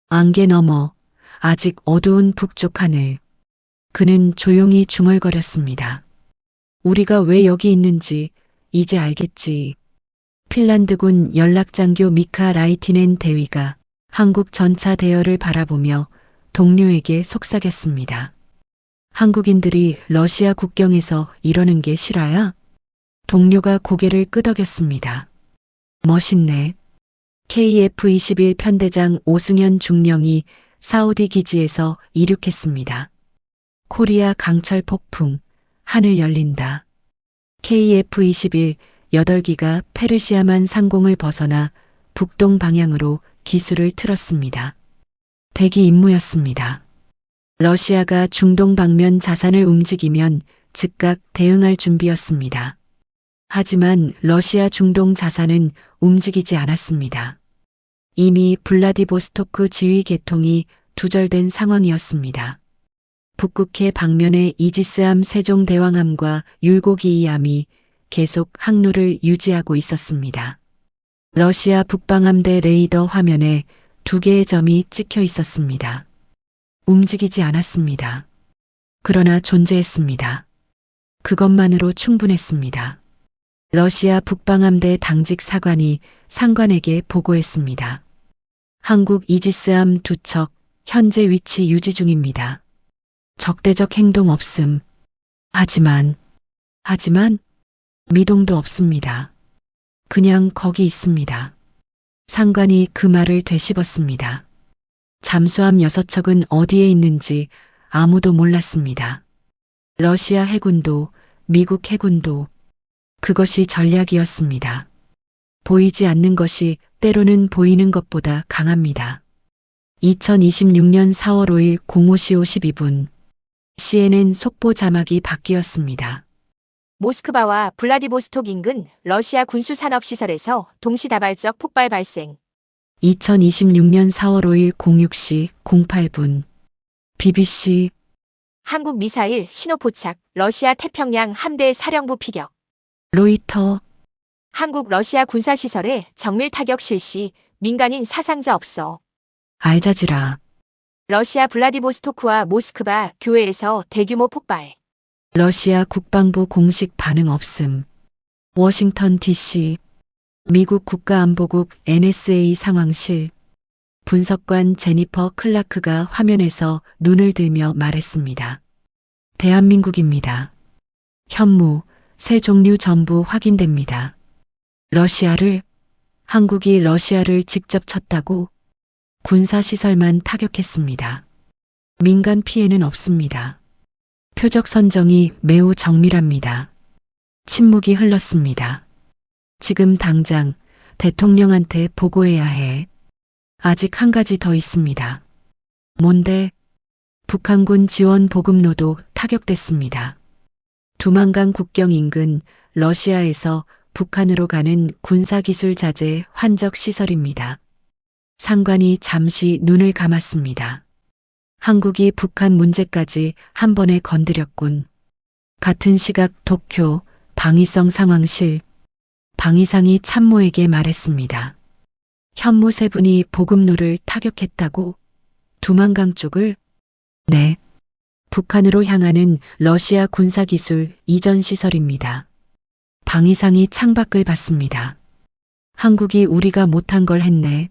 안개 너머 아직 어두운 북쪽 하늘. 그는 조용히 중얼거렸습니다. 우리가 왜 여기 있는지 이제 알겠지. 핀란드군 연락장교 미카 라이티넨 대위가 한국 전차 대열을 바라보며 동료에게 속삭였습니다. 한국인들이 러시아 국경에서 이러는 게 실화야? 동료가 고개를 끄덕였습니다. 멋있네. KF-21 편대장 오승현 중령이 사우디 기지에서 이륙했습니다. 코리아 강철 폭풍, 하늘 열린다. KF-21 8기가 페르시아만 상공을 벗어나 북동 방향으로 기술을 틀었습니다. 대기 임무였습니다. 러시아가 중동 방면 자산을 움직이면 즉각 대응할 준비였습니다. 하지만 러시아 중동 자산은 움직이지 않았습니다. 이미 블라디보스토크 지휘 계통이 두절된 상황이었습니다. 북극해 방면의 이지스함 세종대왕함과 율곡이이함이 계속 항로를 유지하고 있었습니다. 러시아 북방함대 레이더 화면에 2개의 점이 찍혀 있었습니다. 움직이지 않았습니다. 그러나 존재했습니다. 그것만으로 충분했습니다. 러시아 북방함대 당직 사관이 상관에게 보고했습니다. 한국 이지스함 2척 현재 위치 유지 중입니다. 적대적 행동 없음. 하지만 미동도 없습니다. 그냥 거기 있습니다. 상관이 그 말을 되씹었습니다. 잠수함 6척은 어디에 있는지 아무도 몰랐습니다. 러시아 해군도 미국 해군도 그것이 전략이었습니다. 보이지 않는 것이 때로는 보이는 것보다 강합니다. 2026년 4월 5일 05시 52분 CNN 속보 자막이 바뀌었습니다. 모스크바와 블라디보스톡 인근 러시아 군수산업시설에서 동시다발적 폭발 발생. 2026년 4월 5일 06시 08분 BBC 한국 미사일 신호 포착, 러시아 태평양 함대 사령부 피격. 로이터 한국 러시아 군사시설에 정밀 타격 실시, 민간인 사상자 없어. 알자지라 러시아 블라디보스토크와 모스크바 교외에서 대규모 폭발. 러시아 국방부 공식 반응 없음. 워싱턴 DC 미국 국가안보국 NSA 상황실 분석관 제니퍼 클라크가 화면에서 눈을 들며 말했습니다. 대한민국입니다. 현무, 세 종류 전부 확인됩니다. 한국이 러시아를 직접 쳤다고 군사시설만 타격했습니다. 민간 피해는 없습니다. 표적 선정이 매우 정밀합니다. 침묵이 흘렀습니다. 지금 당장 대통령한테 보고해야 해. 아직 한 가지 더 있습니다. 뭔데? 북한군 지원 보급로도 타격됐습니다. 두만강 국경 인근 러시아에서 북한으로 가는 군사기술 자재 환적 시설입니다. 상관이 잠시 눈을 감았습니다. 한국이 북한 문제까지 한 번에 건드렸군. 같은 시각 도쿄 방위성 상황실 방위상이 참모에게 말했습니다. 현무 세 분이 보급로를 타격했다고? 두만강 쪽을? 네. 북한으로 향하는 러시아 군사기술 이전 시설입니다. 방위상이 창밖을 봤습니다. 한국이 우리가 못한 걸 했네.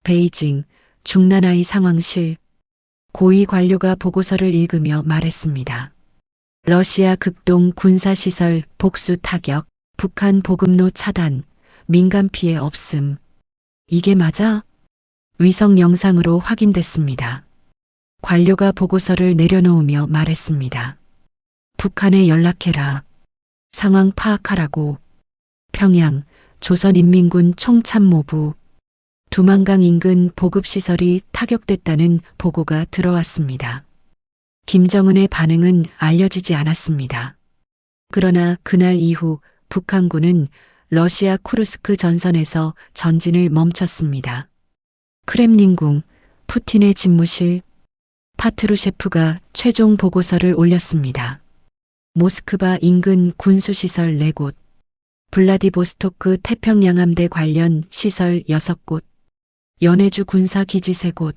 베이징 중나라의 상황실 고위 관료가 보고서를 읽으며 말했습니다. 러시아 극동 군사시설 복수 타격, 북한 보급로 차단, 민간 피해 없음. 이게 맞아? 위성 영상으로 확인됐습니다. 관료가 보고서를 내려놓으며 말했습니다. 북한에 연락해라. 상황 파악하라고. 평양 조선인민군 총참모부. 두만강 인근 보급시설이 타격됐다는 보고가 들어왔습니다. 김정은의 반응은 알려지지 않았습니다. 그러나 그날 이후 북한군은 러시아 쿠르스크 전선에서 전진을 멈췄습니다. 크렘린궁, 푸틴의 집무실, 파트루셰프가 최종 보고서를 올렸습니다. 모스크바 인근 군수시설 4곳, 블라디보스토크 태평양함대 관련 시설 6곳, 연해주 군사기지 3곳,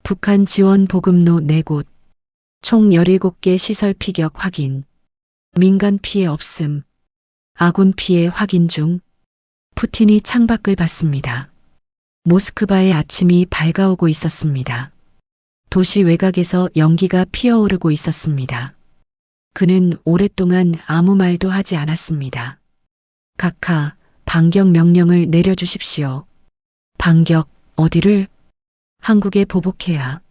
북한 지원 보급로 4곳, 총 17개 시설 피격 확인. 민간 피해 없음. 아군 피해 확인 중. 푸틴이 창밖을 봤습니다. 모스크바의 아침이 밝아오고 있었습니다. 도시 외곽에서 연기가 피어오르고 있었습니다. 그는 오랫동안 아무 말도 하지 않았습니다. 각하, 반격 명령을 내려주십시오. 반격, 어디를? 한국에 보복해야.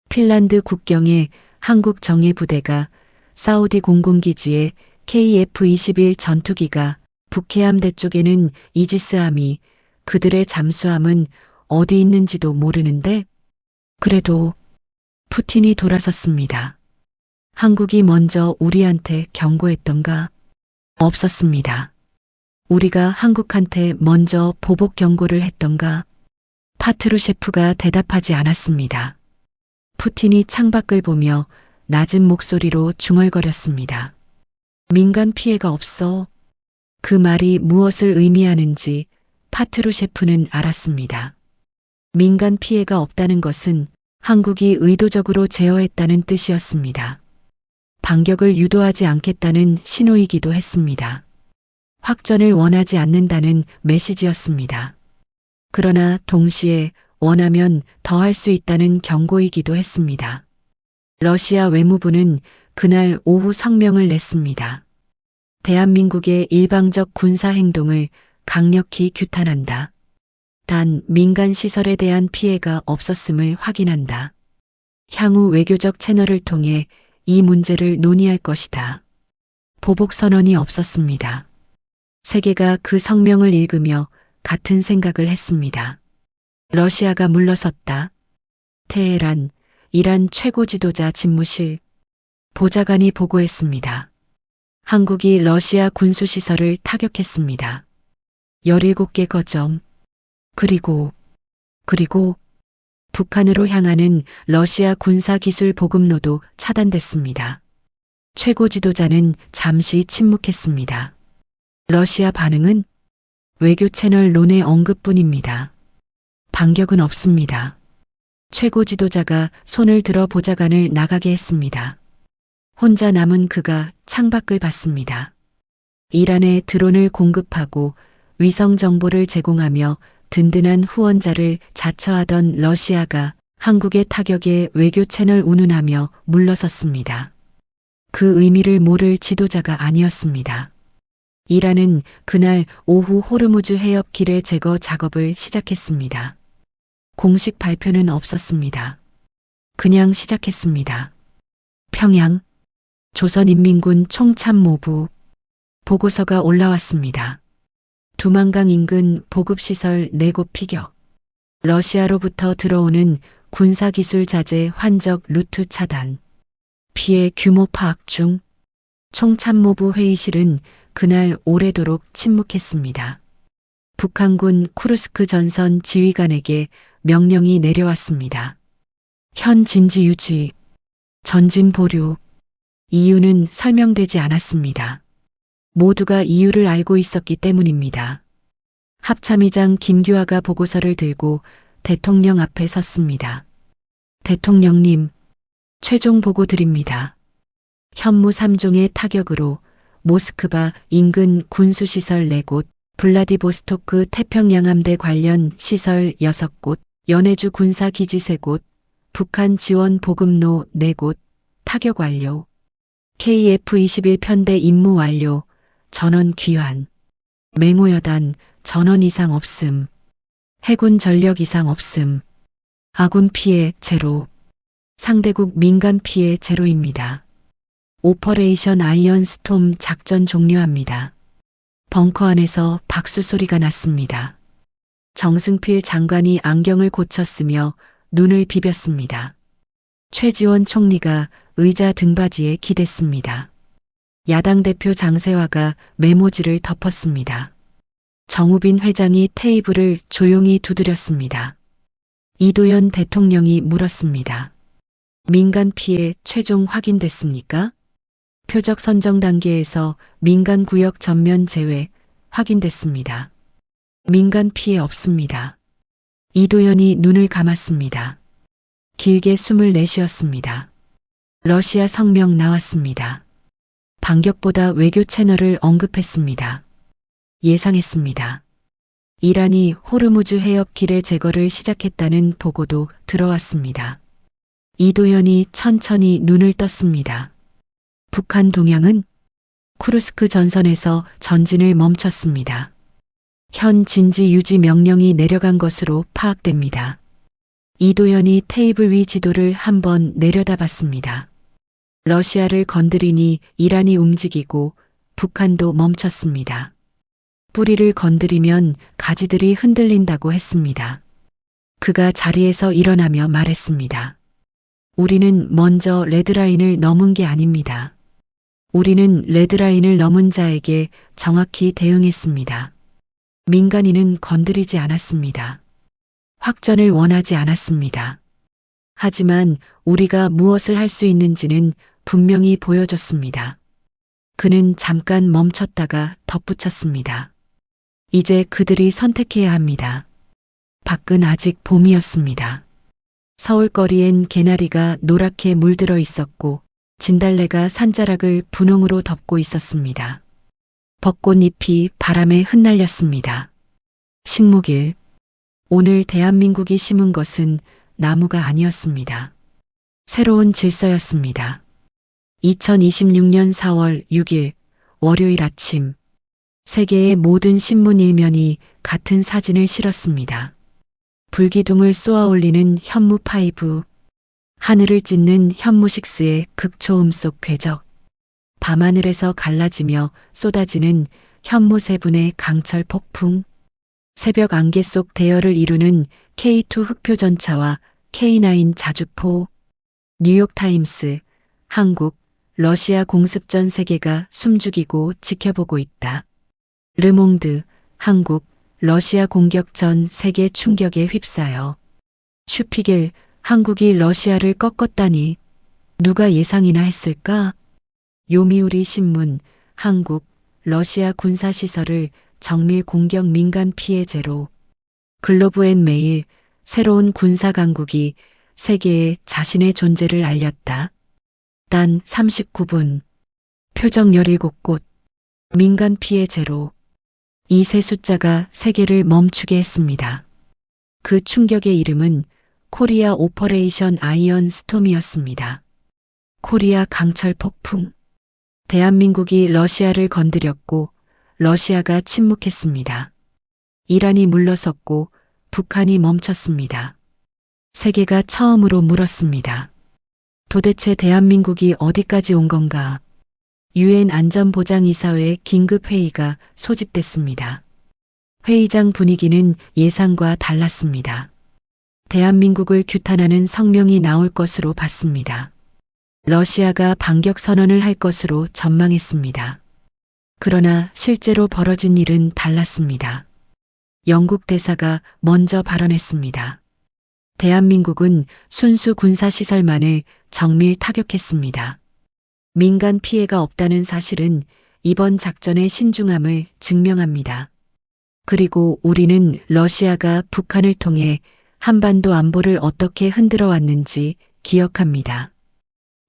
핀란드 국경에 한국 정예부대가 사우디 공군기지에 KF-21 전투기가 북해함대 쪽에는 이지스함이 그들의 잠수함은 어디 있는지도 모르는데 그래도 푸틴이 돌아섰습니다. 한국이 먼저 우리한테 경고했던가? 없었습니다. 우리가 한국한테 먼저 보복 경고를 했던가? 파트루셰프가 대답하지 않았습니다. 푸틴이 창밖을 보며 낮은 목소리로 중얼거렸습니다. 민간 피해가 없어. 그 말이 무엇을 의미하는지 파트루셰프는 알았습니다. 민간 피해가 없다는 것은 한국이 의도적으로 제어했다는 뜻이었습니다. 반격을 유도하지 않겠다는 신호이기도 했습니다. 확전을 원하지 않는다는 메시지였습니다. 그러나 동시에 원하면 더 할 수 있다는 경고이기도 했습니다. 러시아 외무부는 그날 오후 성명을 냈습니다. 대한민국의 일방적 군사 행동을 강력히 규탄한다. 단 민간 시설에 대한 피해가 없었음을 확인한다. 향후 외교적 채널을 통해 이 문제를 논의할 것이다. 보복 선언이 없었습니다. 세계가 그 성명을 읽으며 같은 생각을 했습니다. 러시아가 물러섰다. 테헤란, 이란 최고 지도자 집무실 보좌관이 보고했습니다. 한국이 러시아 군수시설을 타격했습니다. 17개 거점. 그리고 북한으로 향하는 러시아 군사기술 보급로도 차단됐습니다. 최고 지도자는 잠시 침묵했습니다. 러시아 반응은 외교 채널 논의 언급뿐입니다. 반격은 없습니다. 최고 지도자가 손을 들어 보좌관을 나가게 했습니다. 혼자 남은 그가 창밖을 봤습니다. 이란에 드론을 공급하고 위성 정보를 제공하며 든든한 후원자를 자처하던 러시아가 한국의 타격에 외교 채널 운운하며 물러섰습니다. 그 의미를 모를 지도자가 아니었습니다. 이란은 그날 오후 호르무즈 해협 기뢰 제거 작업을 시작했습니다. 공식 발표는 없었습니다. 그냥 시작했습니다. 평양 조선인민군 총참모부 보고서가 올라왔습니다. 두만강 인근 보급시설 4곳 피격. 러시아로부터 들어오는 군사기술 자재 환적 루트 차단. 피해 규모 파악 중. 총참모부 회의실은 그날 오래도록 침묵했습니다. 북한군 쿠르스크 전선 지휘관에게 명령이 내려왔습니다. 현 진지 유지, 전진 보류. 이유는 설명되지 않았습니다. 모두가 이유를 알고 있었기 때문입니다. 합참의장 김규하가 보고서를 들고 대통령 앞에 섰습니다. 대통령님, 최종 보고 드립니다. 현무 3종의 타격으로 모스크바 인근 군수시설 4곳, 블라디보스토크 태평양함대 관련 시설 6곳, 연해주 군사기지 3곳, 북한 지원 보급로 4곳, 타격 완료. KF-21 편대 임무 완료. 전원 귀환. 맹호여단 전원 이상 없음. 해군 전력 이상 없음. 아군 피해 제로. 상대국 민간 피해 제로입니다. 오퍼레이션 아이언 스톰 작전 종료합니다. 벙커 안에서 박수 소리가 났습니다. 정승필 장관이 안경을 고쳤으며 눈을 비볐습니다. 최지원 총리가 의자 등받이에 기댔습니다. 야당 대표 장세화가 메모지를 덮었습니다. 정우빈 회장이 테이블을 조용히 두드렸습니다. 이도현 대통령이 물었습니다. 민간 피해 최종 확인됐습니까? 표적 선정 단계에서 민간 구역 전면 제외 확인됐습니다. 민간 피해 없습니다. 이도현이 눈을 감았습니다. 길게 숨을 내쉬었습니다. 러시아 성명 나왔습니다. 반격보다 외교 채널을 언급했습니다. 예상했습니다. 이란이 호르무즈 해협 길의 제거를 시작했다는 보고도 들어왔습니다. 이도현이 천천히 눈을 떴습니다. 북한 동향은 쿠르스크 전선에서 전진을 멈췄습니다. 현 진지 유지 명령이 내려간 것으로 파악됩니다. 이도현이 테이블 위 지도를 한번 내려다봤습니다. 러시아를 건드리니 이란이 움직이고 북한도 멈췄습니다. 뿌리를 건드리면 가지들이 흔들린다고 했습니다. 그가 자리에서 일어나며 말했습니다. 우리는 먼저 레드라인을 넘은 게 아닙니다. 우리는 레드라인을 넘은 자에게 정확히 대응했습니다. 민간인은 건드리지 않았습니다. 확전을 원하지 않았습니다. 하지만 우리가 무엇을 할 수 있는지는 분명히 보여줬습니다. 그는 잠깐 멈췄다가 덧붙였습니다. 이제 그들이 선택해야 합니다. 밖은 아직 봄이었습니다. 서울거리엔 개나리가 노랗게 물들어 있었고 진달래가 산자락을 분홍으로 덮고 있었습니다. 벚꽃잎이 바람에 흩날렸습니다. 식목일. 오늘 대한민국이 심은 것은 나무가 아니었습니다. 새로운 질서였습니다. 2026년 4월 6일 월요일 아침 세계의 모든 신문 일면이 같은 사진을 실었습니다. 불기둥을 쏘아 올리는 현무 파이브, 하늘을 찢는 현무6의 극초음 속 궤적, 밤하늘에서 갈라지며 쏟아지는 현무 세분의 강철 폭풍, 새벽 안개 속 대열을 이루는 K2 흑표 전차와 K9 자주포, 뉴욕타임스, 한국, 러시아 공습전 세계가 숨죽이고 지켜보고 있다. 르몽드, 한국, 러시아 공격 전 세계 충격에 휩싸여. 슈피겔, 한국이 러시아를 꺾었다니 누가 예상이나 했을까? 요미우리 신문, 한국, 러시아 군사시설을 정밀 공격 민간 피해 제로. 글로브앤메일, 새로운 군사 강국이 세계에 자신의 존재를 알렸다. 단 39분. 표적 17곳. 민간 피해 제로. 이 세 숫자가 세계를 멈추게 했습니다. 그 충격의 이름은 코리아 오퍼레이션 아이언 스톰이었습니다. 코리아 강철 폭풍. 대한민국이 러시아를 건드렸고 러시아가 침묵했습니다. 이란이 물러섰고 북한이 멈췄습니다. 세계가 처음으로 물었습니다. 도대체 대한민국이 어디까지 온 건가? 유엔 안전보장이사회 긴급회의가 소집됐습니다. 회의장 분위기는 예상과 달랐습니다. 대한민국을 규탄하는 성명이 나올 것으로 봤습니다. 러시아가 반격 선언을 할 것으로 전망했습니다. 그러나 실제로 벌어진 일은 달랐습니다. 영국 대사가 먼저 발언했습니다. 대한민국은 순수 군사시설만을 정밀 타격했습니다. 민간 피해가 없다는 사실은 이번 작전의 신중함을 증명합니다. 그리고 우리는 러시아가 북한을 통해 한반도 안보를 어떻게 흔들어 왔는지 기억합니다.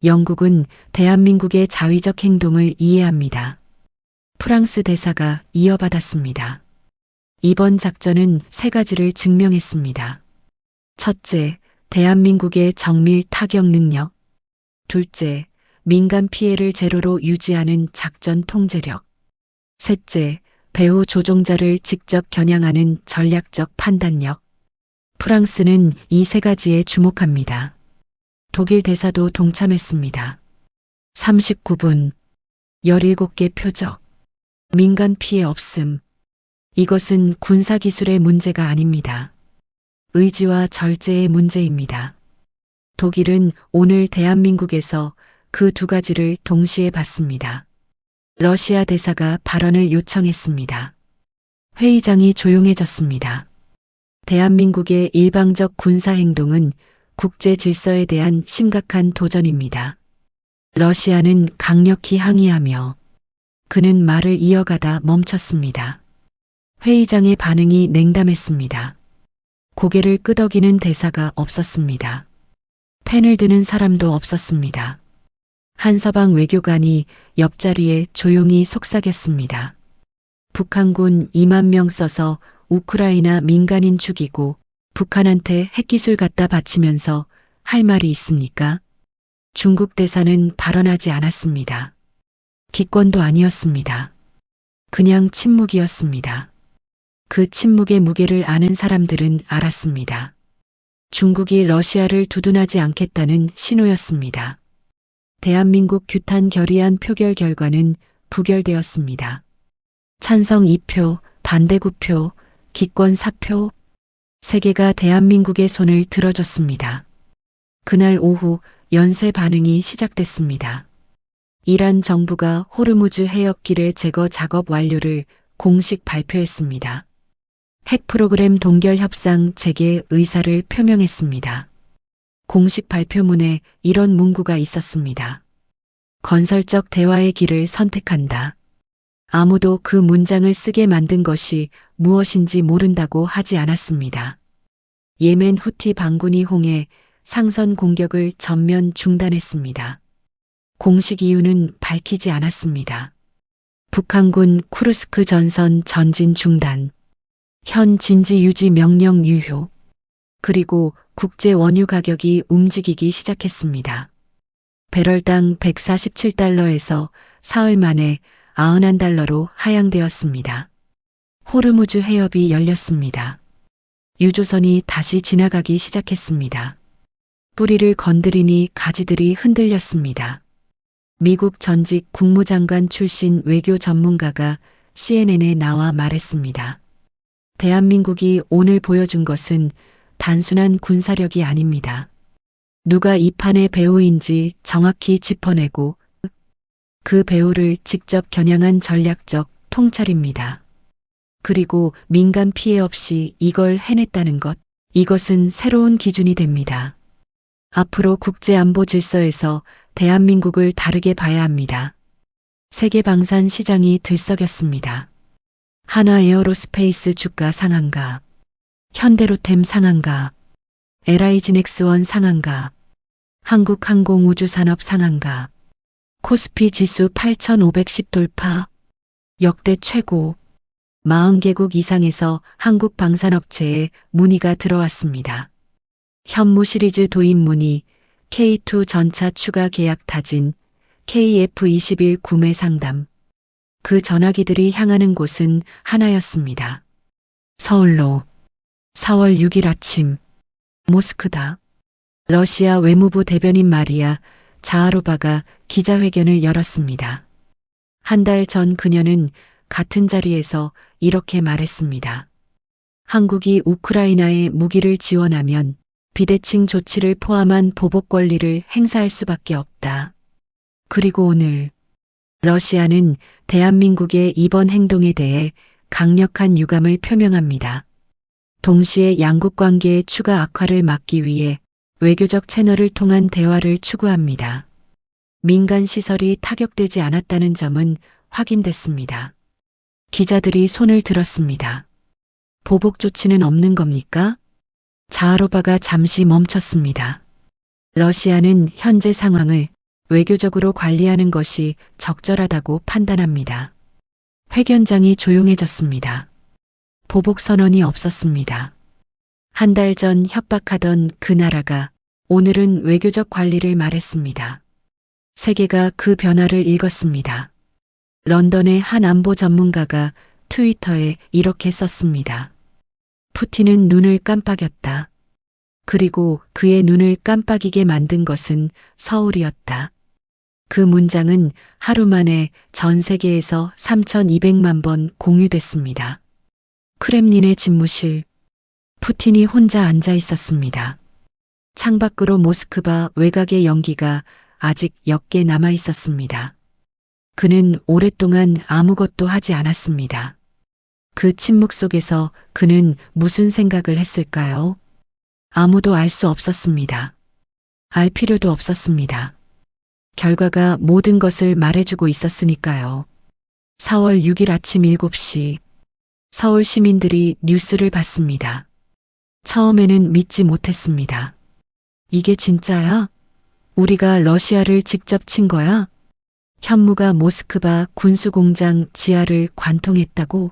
영국은 대한민국의 자위적 행동을 이해합니다. 프랑스 대사가 이어받았습니다. 이번 작전은 세 가지를 증명했습니다. 첫째, 대한민국의 정밀 타격 능력. 둘째, 민간 피해를 제로로 유지하는 작전 통제력. 셋째, 배후 조종자를 직접 겨냥하는 전략적 판단력. 프랑스는 이 세 가지에 주목합니다. 독일 대사도 동참했습니다. 39분. 17개 표적. 민간 피해 없음. 이것은 군사기술의 문제가 아닙니다. 의지와 절제의 문제입니다. 독일은 오늘 대한민국에서 그 두 가지를 동시에 받습니다. 러시아 대사가 발언을 요청했습니다. 회의장이 조용해졌습니다. 대한민국의 일방적 군사 행동은 국제 질서에 대한 심각한 도전입니다. 러시아는 강력히 항의하며 그는 말을 이어가다 멈췄습니다. 회의장의 반응이 냉담했습니다. 고개를 끄덕이는 대사가 없었습니다. 펜을 드는 사람도 없었습니다. 한서방 외교관이 옆자리에 조용히 속삭였습니다. 북한군 2만 명 써서 우크라이나 민간인 죽이고 북한한테 핵기술 갖다 바치면서 할 말이 있습니까? 중국 대사는 발언하지 않았습니다. 기권도 아니었습니다. 그냥 침묵이었습니다. 그 침묵의 무게를 아는 사람들은 알았습니다. 중국이 러시아를 두둔하지 않겠다는 신호였습니다. 대한민국 규탄 결의안 표결 결과는 부결되었습니다. 찬성 2표, 반대 9표, 기권 4표. 세계가 대한민국의 손을 들어줬습니다. 그날 오후 연쇄 반응이 시작됐습니다. 이란 정부가 호르무즈 해역길의 제거 작업 완료를 공식 발표했습니다. 핵 프로그램 동결 협상 재개 의사를 표명했습니다. 공식 발표문에 이런 문구가 있었습니다. 건설적 대화의 길을 선택한다. 아무도 그 문장을 쓰게 만든 것이 무엇인지 모른다고 하지 않았습니다. 예멘 후티 반군이 홍해 상선 공격을 전면 중단했습니다. 공식 이유는 밝히지 않았습니다. 북한군 쿠르스크 전선 전진 중단, 현 진지 유지 명령 유효, 그리고 국제 원유 가격이 움직이기 시작했습니다. 배럴당 147달러에서 사흘 만에 91달러로 하향되었습니다. 호르무즈 해협이 열렸습니다. 유조선이 다시 지나가기 시작했습니다. 뿌리를 건드리니 가지들이 흔들렸습니다. 미국 전직 국무장관 출신 외교 전문가가 CNN에 나와 말했습니다. 대한민국이 오늘 보여준 것은 단순한 군사력이 아닙니다. 누가 이 판의 배우인지 정확히 짚어내고 그 배우를 직접 겨냥한 전략적 통찰입니다. 그리고 민간 피해 없이 이걸 해냈다는 것, 이것은 새로운 기준이 됩니다. 앞으로 국제 안보 질서에서 대한민국을 다르게 봐야 합니다. 세계 방산 시장이 들썩였습니다. 한화 에어로스페이스 주가 상한가, 현대로템 상한가, LI진엑스원 상한가, 한국항공우주산업 상한가, 코스피 지수 8,510 돌파, 역대 최고, 40개국 이상에서 한국 방산업체에 문의가 들어왔습니다. 현무 시리즈 도입 문의, K2 전차 추가 계약 타진, KF21 구매 상담. 그 전화기들이 향하는 곳은 하나였습니다. 서울로 4월 6일 아침 모스크다. 러시아 외무부 대변인 마리아 자하로바가 기자회견을 열었습니다. 한 달 전 그녀는 같은 자리에서 이렇게 말했습니다. 한국이 우크라이나에 무기를 지원하면 비대칭 조치를 포함한 보복 권리를 행사할 수밖에 없다. 그리고 오늘 러시아는 대한민국의 이번 행동에 대해 강력한 유감을 표명합니다. 동시에 양국 관계의 추가 악화를 막기 위해 외교적 채널을 통한 대화를 추구합니다. 민간 시설이 타격되지 않았다는 점은 확인됐습니다. 기자들이 손을 들었습니다. 보복 조치는 없는 겁니까? 자하로바가 잠시 멈췄습니다. 러시아는 현재 상황을 외교적으로 관리하는 것이 적절하다고 판단합니다. 회견장이 조용해졌습니다. 보복 선언이 없었습니다. 한 달 전 협박하던 그 나라가 오늘은 외교적 관리를 말했습니다. 세계가 그 변화를 읽었습니다. 런던의 한 안보 전문가가 트위터에 이렇게 썼습니다. 푸틴은 눈을 깜빡였다. 그리고 그의 눈을 깜빡이게 만든 것은 서울이었다. 그 문장은 하루 만에 전 세계에서 3,200만 번 공유됐습니다. 크렘린의 집무실. 푸틴이 혼자 앉아 있었습니다. 창밖으로 모스크바 외곽의 연기가 아직 옅게 남아 있었습니다. 그는 오랫동안 아무것도 하지 않았습니다. 그 침묵 속에서 그는 무슨 생각을 했을까요? 아무도 알 수 없었습니다. 알 필요도 없었습니다. 결과가 모든 것을 말해주고 있었으니까요. 4월 6일 아침 7시 서울 시민들이 뉴스를 봤습니다. 처음에는 믿지 못했습니다. 이게 진짜야? 우리가 러시아를 직접 친 거야? 현무가 모스크바 군수공장 지하를 관통했다고?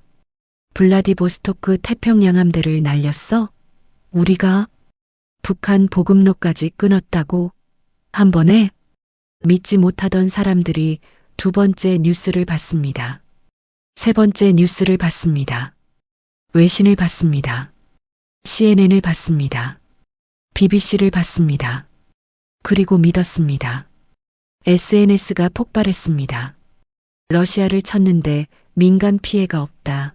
블라디보스토크 태평양 함대를 날렸어? 우리가 북한 보급로까지 끊었다고? 한 번에? 믿지 못하던 사람들이 두 번째 뉴스를 봤습니다. 세 번째 뉴스를 봤습니다. 외신을 봤습니다. CNN을 봤습니다. BBC를 봤습니다. 그리고 믿었습니다. SNS가 폭발했습니다. 러시아를 쳤는데 민간 피해가 없다.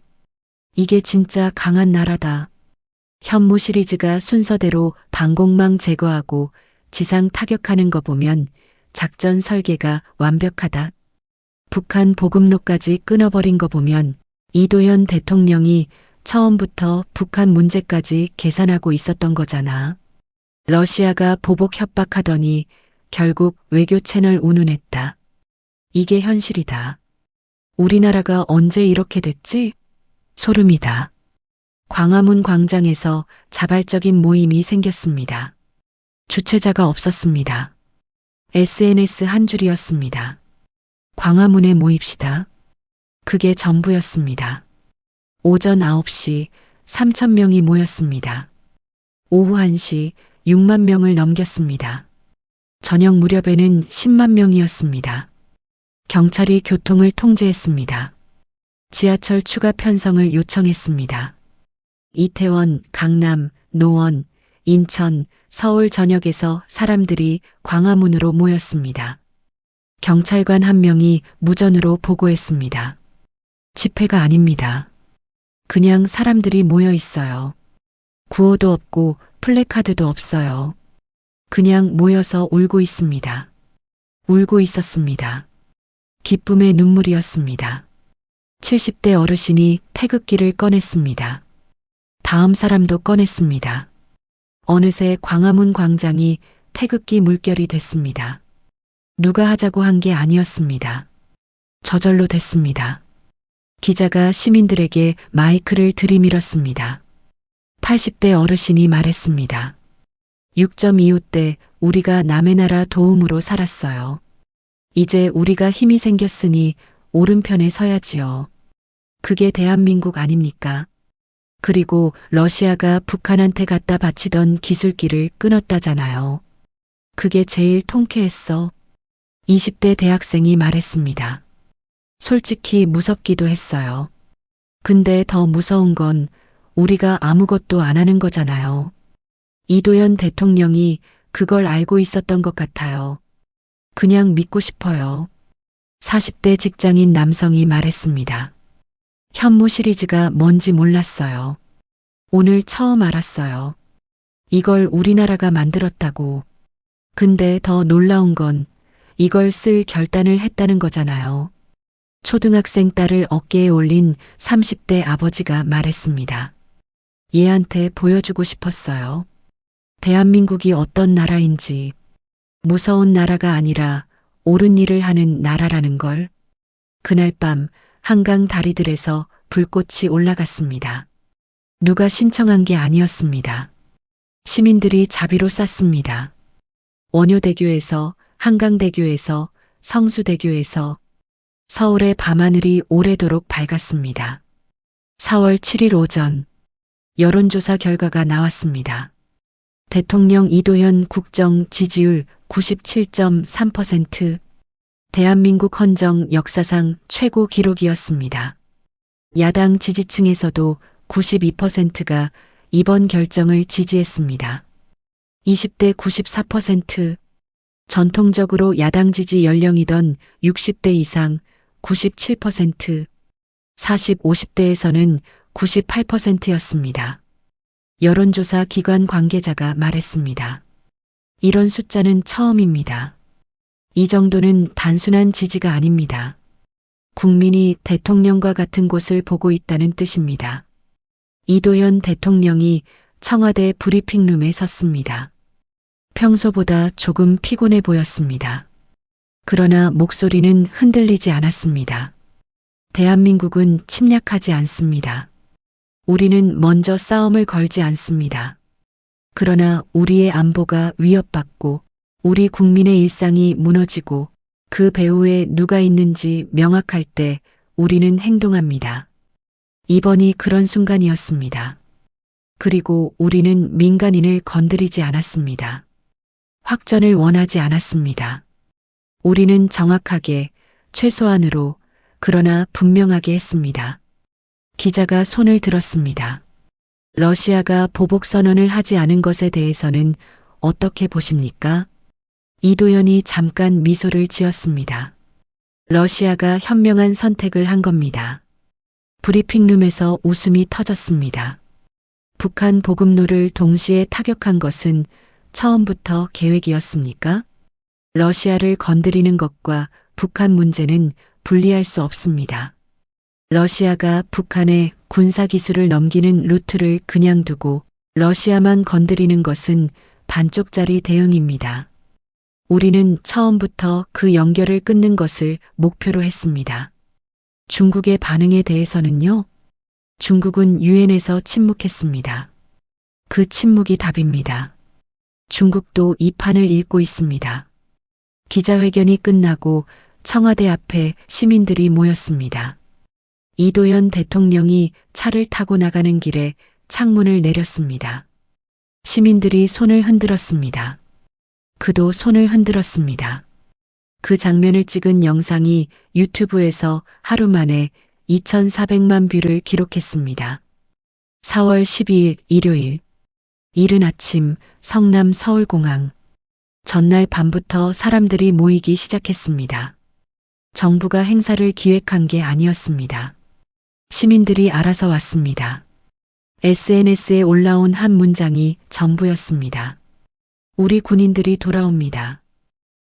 이게 진짜 강한 나라다. 현무 시리즈가 순서대로 방공망 제거하고 지상 타격하는 거 보면 작전 설계가 완벽하다. 북한 보급로까지 끊어버린 거 보면 이도현 대통령이 처음부터 북한 문제까지 계산하고 있었던 거잖아. 러시아가 보복 협박하더니 결국 외교 채널 운운했다. 이게 현실이다. 우리나라가 언제 이렇게 됐지? 소름이다. 광화문 광장에서 자발적인 모임이 생겼습니다. 주최자가 없었습니다. SNS 한 줄이었습니다. 광화문에 모입시다. 그게 전부였습니다. 오전 9시 3,000명이 모였습니다. 오후 1시 6만 명을 넘겼습니다. 저녁 무렵에는 10만 명이었습니다. 경찰이 교통을 통제했습니다. 지하철 추가 편성을 요청했습니다. 이태원, 강남, 노원, 인천, 서울 전역에서 사람들이 광화문으로 모였습니다. 경찰관 한 명이 무전으로 보고했습니다. 집회가 아닙니다. 그냥 사람들이 모여 있어요. 구호도 없고 플래카드도 없어요. 그냥 모여서 울고 있습니다. 울고 있었습니다. 기쁨의 눈물이었습니다. 70대 어르신이 태극기를 꺼냈습니다. 다음 사람도 꺼냈습니다. 어느새 광화문 광장이 태극기 물결이 됐습니다. 누가 하자고 한 게 아니었습니다. 저절로 됐습니다. 기자가 시민들에게 마이크를 들이밀었습니다. 80대 어르신이 말했습니다. 6.25 때 우리가 남의 나라 도움으로 살았어요. 이제 우리가 힘이 생겼으니 오른편에 서야지요. 그게 대한민국 아닙니까? 그리고 러시아가 북한한테 갖다 바치던 기술기를 끊었다잖아요. 그게 제일 통쾌했어. 20대 대학생이 말했습니다. 솔직히 무섭기도 했어요. 근데 더 무서운 건 우리가 아무것도 안 하는 거잖아요. 이도현 대통령이 그걸 알고 있었던 것 같아요. 그냥 믿고 싶어요. 40대 직장인 남성이 말했습니다. 현무 시리즈가 뭔지 몰랐어요. 오늘 처음 알았어요. 이걸 우리나라가 만들었다고. 근데 더 놀라운 건 이걸 쓸 결단을 했다는 거잖아요. 초등학생 딸을 어깨에 올린 30대 아버지가 말했습니다. 얘한테 보여주고 싶었어요. 대한민국이 어떤 나라인지, 무서운 나라가 아니라 옳은 일을 하는 나라라는 걸. 그날 밤 한강 다리들에서 불꽃이 올라갔습니다. 누가 신청한 게 아니었습니다. 시민들이 자비로 쐈습니다. 원효대교에서, 한강대교에서, 성수대교에서, 서울의 밤하늘이 오래도록 밝았습니다. 4월 7일 오전, 여론조사 결과가 나왔습니다. 대통령 이도현 국정 지지율 97.3%, 대한민국 헌정 역사상 최고 기록이었습니다. 야당 지지층에서도 92%가 이번 결정을 지지했습니다. 20대 94%, 전통적으로 야당 지지 연령이던 60대 이상 97%, 40, 50대에서는 98%였습니다. 여론조사 기관 관계자가 말했습니다. 이런 숫자는 처음입니다. 이 정도는 단순한 지지가 아닙니다. 국민이 대통령과 같은 곳을 보고 있다는 뜻입니다. 이도현 대통령이 청와대 브리핑룸에 섰습니다. 평소보다 조금 피곤해 보였습니다. 그러나 목소리는 흔들리지 않았습니다. 대한민국은 침략하지 않습니다. 우리는 먼저 싸움을 걸지 않습니다. 그러나 우리의 안보가 위협받고 우리 국민의 일상이 무너지고 그 배후에 누가 있는지 명확할 때 우리는 행동합니다. 이번이 그런 순간이었습니다. 그리고 우리는 민간인을 건드리지 않았습니다. 확전을 원하지 않았습니다. 우리는 정확하게, 최소한으로, 그러나 분명하게 했습니다. 기자가 손을 들었습니다. 러시아가 보복선언을 하지 않은 것에 대해서는 어떻게 보십니까? 이도현이 잠깐 미소를 지었습니다. 러시아가 현명한 선택을 한 겁니다. 브리핑룸에서 웃음이 터졌습니다. 북한 보급로를 동시에 타격한 것은 처음부터 계획이었습니까? 러시아를 건드리는 것과 북한 문제는 분리할 수 없습니다. 러시아가 북한의 군사기술을 넘기는 루트를 그냥 두고 러시아만 건드리는 것은 반쪽짜리 대응입니다. 우리는 처음부터 그 연결을 끊는 것을 목표로 했습니다. 중국의 반응에 대해서는요? 중국은 유엔에서 침묵했습니다. 그 침묵이 답입니다. 중국도 이 판을 읽고 있습니다. 기자회견이 끝나고 청와대 앞에 시민들이 모였습니다. 이도현 대통령이 차를 타고 나가는 길에 창문을 내렸습니다. 시민들이 손을 흔들었습니다. 그도 손을 흔들었습니다. 그 장면을 찍은 영상이 유튜브에서 하루 만에 2,400만 뷰를 기록했습니다. 4월 12일 일요일. 이른 아침 성남 서울공항. 전날 밤부터 사람들이 모이기 시작했습니다. 정부가 행사를 기획한 게 아니었습니다. 시민들이 알아서 왔습니다. SNS에 올라온 한 문장이 전부였습니다. 우리 군인들이 돌아옵니다.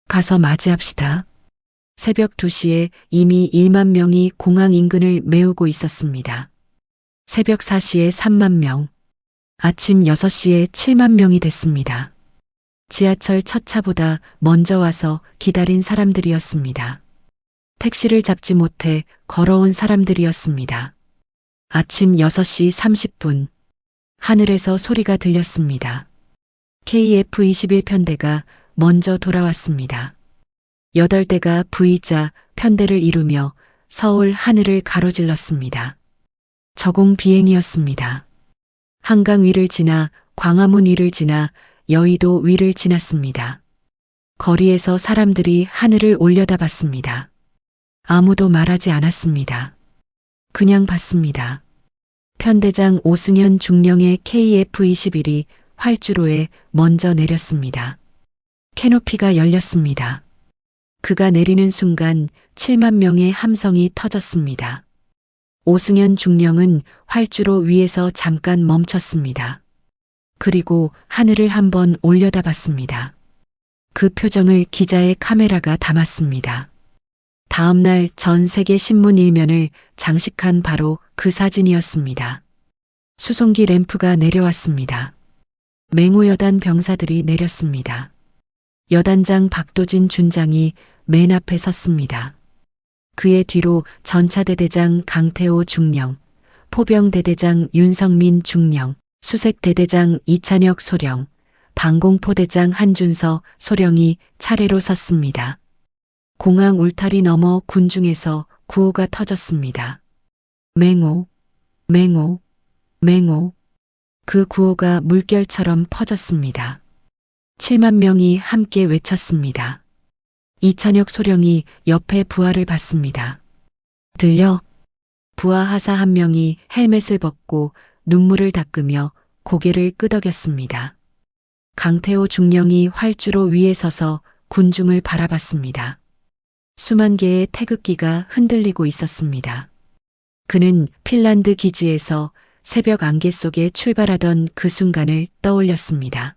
가서 맞이합시다. 새벽 2시에 이미 1만 명이 공항 인근을 메우고 있었습니다. 새벽 4시에 3만 명, 아침 6시에 7만 명이 됐습니다. 지하철 첫 차보다 먼저 와서 기다린 사람들이었습니다. 택시를 잡지 못해 걸어온 사람들이었습니다. 아침 6시 30분, 하늘에서 소리가 들렸습니다. KF-21 편대가 먼저 돌아왔습니다. 8대가 V자 편대를 이루며 서울 하늘을 가로질렀습니다. 저공 비행이었습니다. 한강 위를 지나 광화문 위를 지나 여의도 위를 지났습니다. 거리에서 사람들이 하늘을 올려다봤습니다. 아무도 말하지 않았습니다. 그냥 봤습니다. 편대장 오승현 중령의 KF-21이 활주로에 먼저 내렸습니다. 캐노피가 열렸습니다. 그가 내리는 순간 7만 명의 함성이 터졌습니다. 오승현 중령은 활주로 위에서 잠깐 멈췄습니다. 그리고 하늘을 한번 올려다봤습니다. 그 표정을 기자의 카메라가 담았습니다. 다음 날 전 세계 신문 일면을 장식한 바로 그 사진이었습니다. 수송기 램프가 내려왔습니다. 맹호여단 병사들이 내렸습니다. 여단장 박도진 준장이 맨 앞에 섰습니다. 그의 뒤로 전차대대장 강태호 중령, 포병대대장 윤성민 중령, 수색대대장 이찬혁 소령, 방공포대장 한준서 소령이 차례로 섰습니다. 공항 울타리 너머 군중에서 구호가 터졌습니다. 맹호, 맹호, 맹호. 그 구호가 물결처럼 퍼졌습니다. 7만 명이 함께 외쳤습니다. 이찬혁 소령이 옆에 부하를 봤습니다. 들려? 부하 하사 한 명이 헬멧을 벗고 눈물을 닦으며 고개를 끄덕였습니다. 강태호 중령이 활주로 위에 서서 군중을 바라봤습니다. 수만 개의 태극기가 흔들리고 있었습니다. 그는 핀란드 기지에서 새벽 안개 속에 출발하던 그 순간을 떠올렸습니다.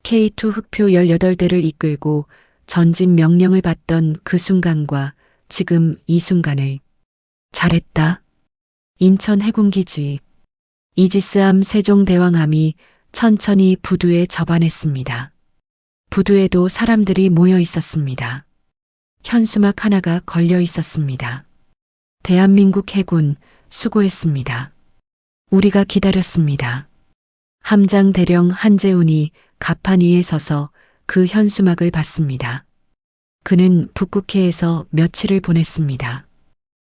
K2 흑표 18대를 이끌고 전진 명령을 받던 그 순간과 지금 이 순간을. 잘했다. 인천 해군기지. 이지스함 세종대왕함이 천천히 부두에 접안했습니다. 부두에도 사람들이 모여 있었습니다. 현수막 하나가 걸려 있었습니다. 대한민국 해군 수고했습니다. 우리가 기다렸습니다. 함장 대령 한재훈이 갑판 위에 서서 그 현수막을 봤습니다. 그는 북극해에서 며칠을 보냈습니다.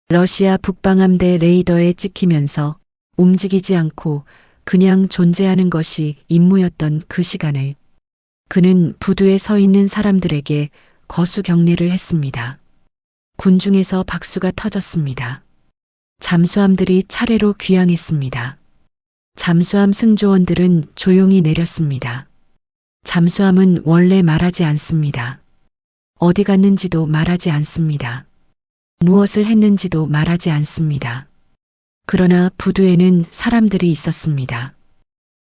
러시아 북방함대 레이더에 찍히면서 움직이지 않고 그냥 존재하는 것이 임무였던 그 시간을 그는 부두에 서 있는 사람들에게 거수 경례를 했습니다. 군중에서 박수가 터졌습니다. 잠수함들이 차례로 귀향했습니다. 잠수함 승조원들은 조용히 내렸습니다. 잠수함은 원래 말하지 않습니다. 어디 갔는지도 말하지 않습니다. 무엇을 했는지도 말하지 않습니다. 그러나 부두에는 사람들이 있었습니다.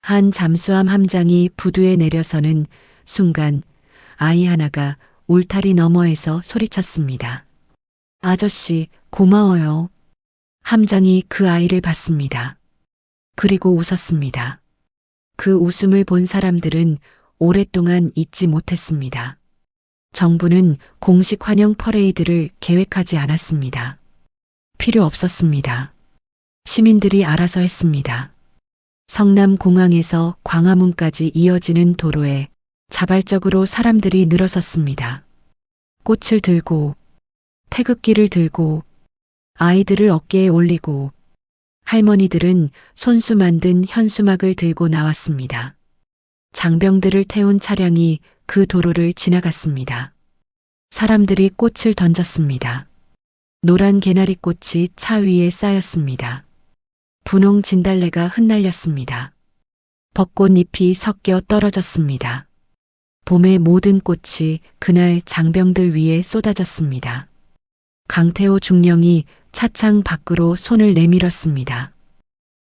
한 잠수함 함장이 부두에 내려서는 순간 아이 하나가 울타리 너머에서 소리쳤습니다. 아저씨, 고마워요. 함장이 그 아이를 봤습니다. 그리고 웃었습니다. 그 웃음을 본 사람들은 오랫동안 잊지 못했습니다. 정부는 공식 환영 퍼레이드를 계획하지 않았습니다. 필요 없었습니다. 시민들이 알아서 했습니다. 성남공항에서 광화문까지 이어지는 도로에 자발적으로 사람들이 늘어섰습니다. 꽃을 들고, 태극기를 들고, 아이들을 어깨에 올리고, 할머니들은 손수 만든 현수막을 들고 나왔습니다. 장병들을 태운 차량이 그 도로를 지나갔습니다. 사람들이 꽃을 던졌습니다. 노란 개나리꽃이 차 위에 쌓였습니다. 분홍 진달래가 흩날렸습니다. 벚꽃잎이 섞여 떨어졌습니다. 봄의 모든 꽃이 그날 장병들 위에 쏟아졌습니다. 강태호 중령이 차창 밖으로 손을 내밀었습니다.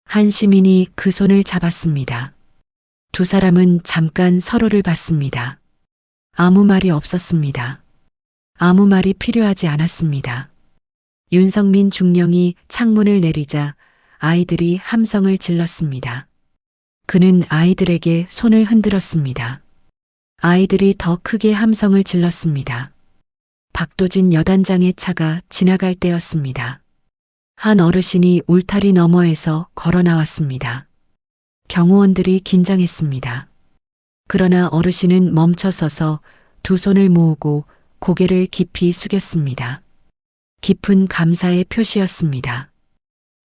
한 시민이 그 손을 잡았습니다. 두 사람은 잠깐 서로를 봤습니다. 아무 말이 없었습니다. 아무 말이 필요하지 않았습니다. 윤성민 중령이 창문을 내리자 아이들이 함성을 질렀습니다. 그는 아이들에게 손을 흔들었습니다. 아이들이 더 크게 함성을 질렀습니다. 박도진 여단장의 차가 지나갈 때였습니다. 한 어르신이 울타리 너머에서 걸어 나왔습니다. 경호원들이 긴장했습니다. 그러나 어르신은 멈춰 서서 두 손을 모으고 고개를 깊이 숙였습니다. 깊은 감사의 표시였습니다.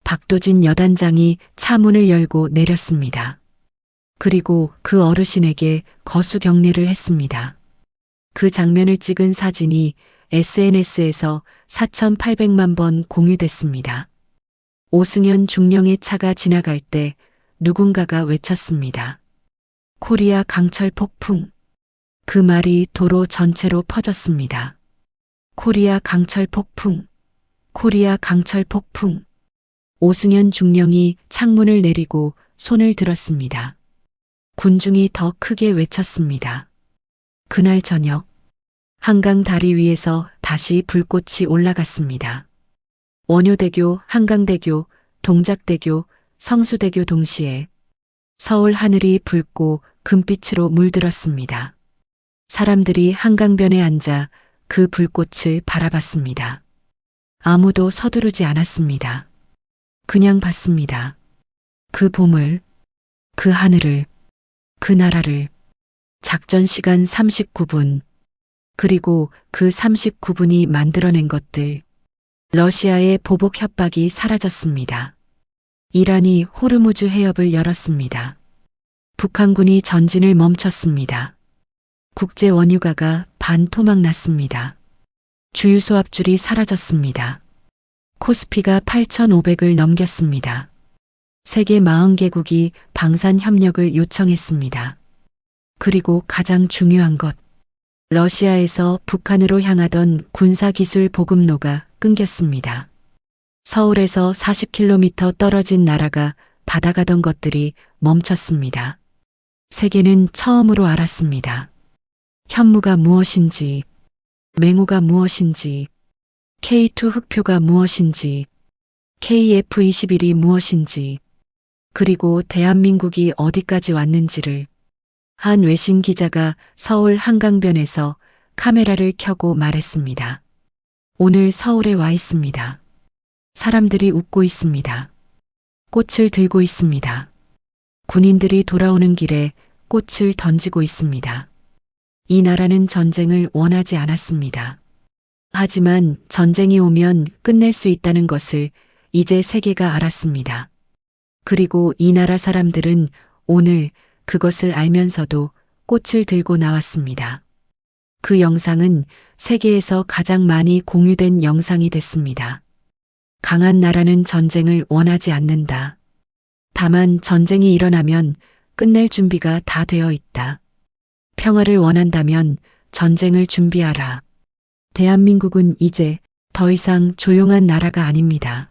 박도진 여단장이 차 문을 열고 내렸습니다. 그리고 그 어르신에게 거수 경례를 했습니다. 그 장면을 찍은 사진이 SNS에서 4,800만 번 공유됐습니다. 오승현 중령의 차가 지나갈 때 누군가가 외쳤습니다. 코리아 강철 폭풍. 그 말이 도로 전체로 퍼졌습니다. 코리아 강철 폭풍. 코리아 강철 폭풍. 오승현 중령이 창문을 내리고 손을 들었습니다. 군중이 더 크게 외쳤습니다. 그날 저녁 한강 다리 위에서 다시 불꽃이 올라갔습니다. 원효대교, 한강대교, 동작대교, 성수대교 동시에 서울 하늘이 붉고 금빛으로 물들었습니다. 사람들이 한강변에 앉아 그 불꽃을 바라봤습니다. 아무도 서두르지 않았습니다. 그냥 봤습니다. 그 봄을, 그 하늘을, 그 나라를. 작전 시간 39분. 그리고 그 39분이 만들어낸 것들. 러시아의 보복 협박이 사라졌습니다. 이란이 호르무즈 해협을 열었습니다. 북한군이 전진을 멈췄습니다. 국제 원유가가 반토막 났습니다. 주유소 앞줄이 사라졌습니다. 코스피가 8,500을 넘겼습니다. 세계 40개국이 방산 협력을 요청했습니다. 그리고 가장 중요한 것, 러시아에서 북한으로 향하던 군사기술 보급로가 끊겼습니다. 서울에서 40km 떨어진 나라가 받아가던 것들이 멈췄습니다. 세계는 처음으로 알았습니다. 현무가 무엇인지, 맹호가 무엇인지, K2 흑표가 무엇인지, KF-21이 무엇인지, 그리고 대한민국이 어디까지 왔는지를 한 외신 기자가 서울 한강변에서 카메라를 켜고 말했습니다. 오늘 서울에 와 있습니다. 사람들이 웃고 있습니다. 꽃을 들고 있습니다. 군인들이 돌아오는 길에 꽃을 던지고 있습니다. 이 나라는 전쟁을 원하지 않았습니다. 하지만 전쟁이 오면 끝낼 수 있다는 것을 이제 세계가 알았습니다. 그리고 이 나라 사람들은 오늘 그것을 알면서도 꽃을 들고 나왔습니다. 그 영상은 세계에서 가장 많이 공유된 영상이 됐습니다. 강한 나라는 전쟁을 원하지 않는다. 다만 전쟁이 일어나면 끝낼 준비가 다 되어 있다. 평화를 원한다면 전쟁을 준비하라. 대한민국은 이제 더 이상 조용한 나라가 아닙니다.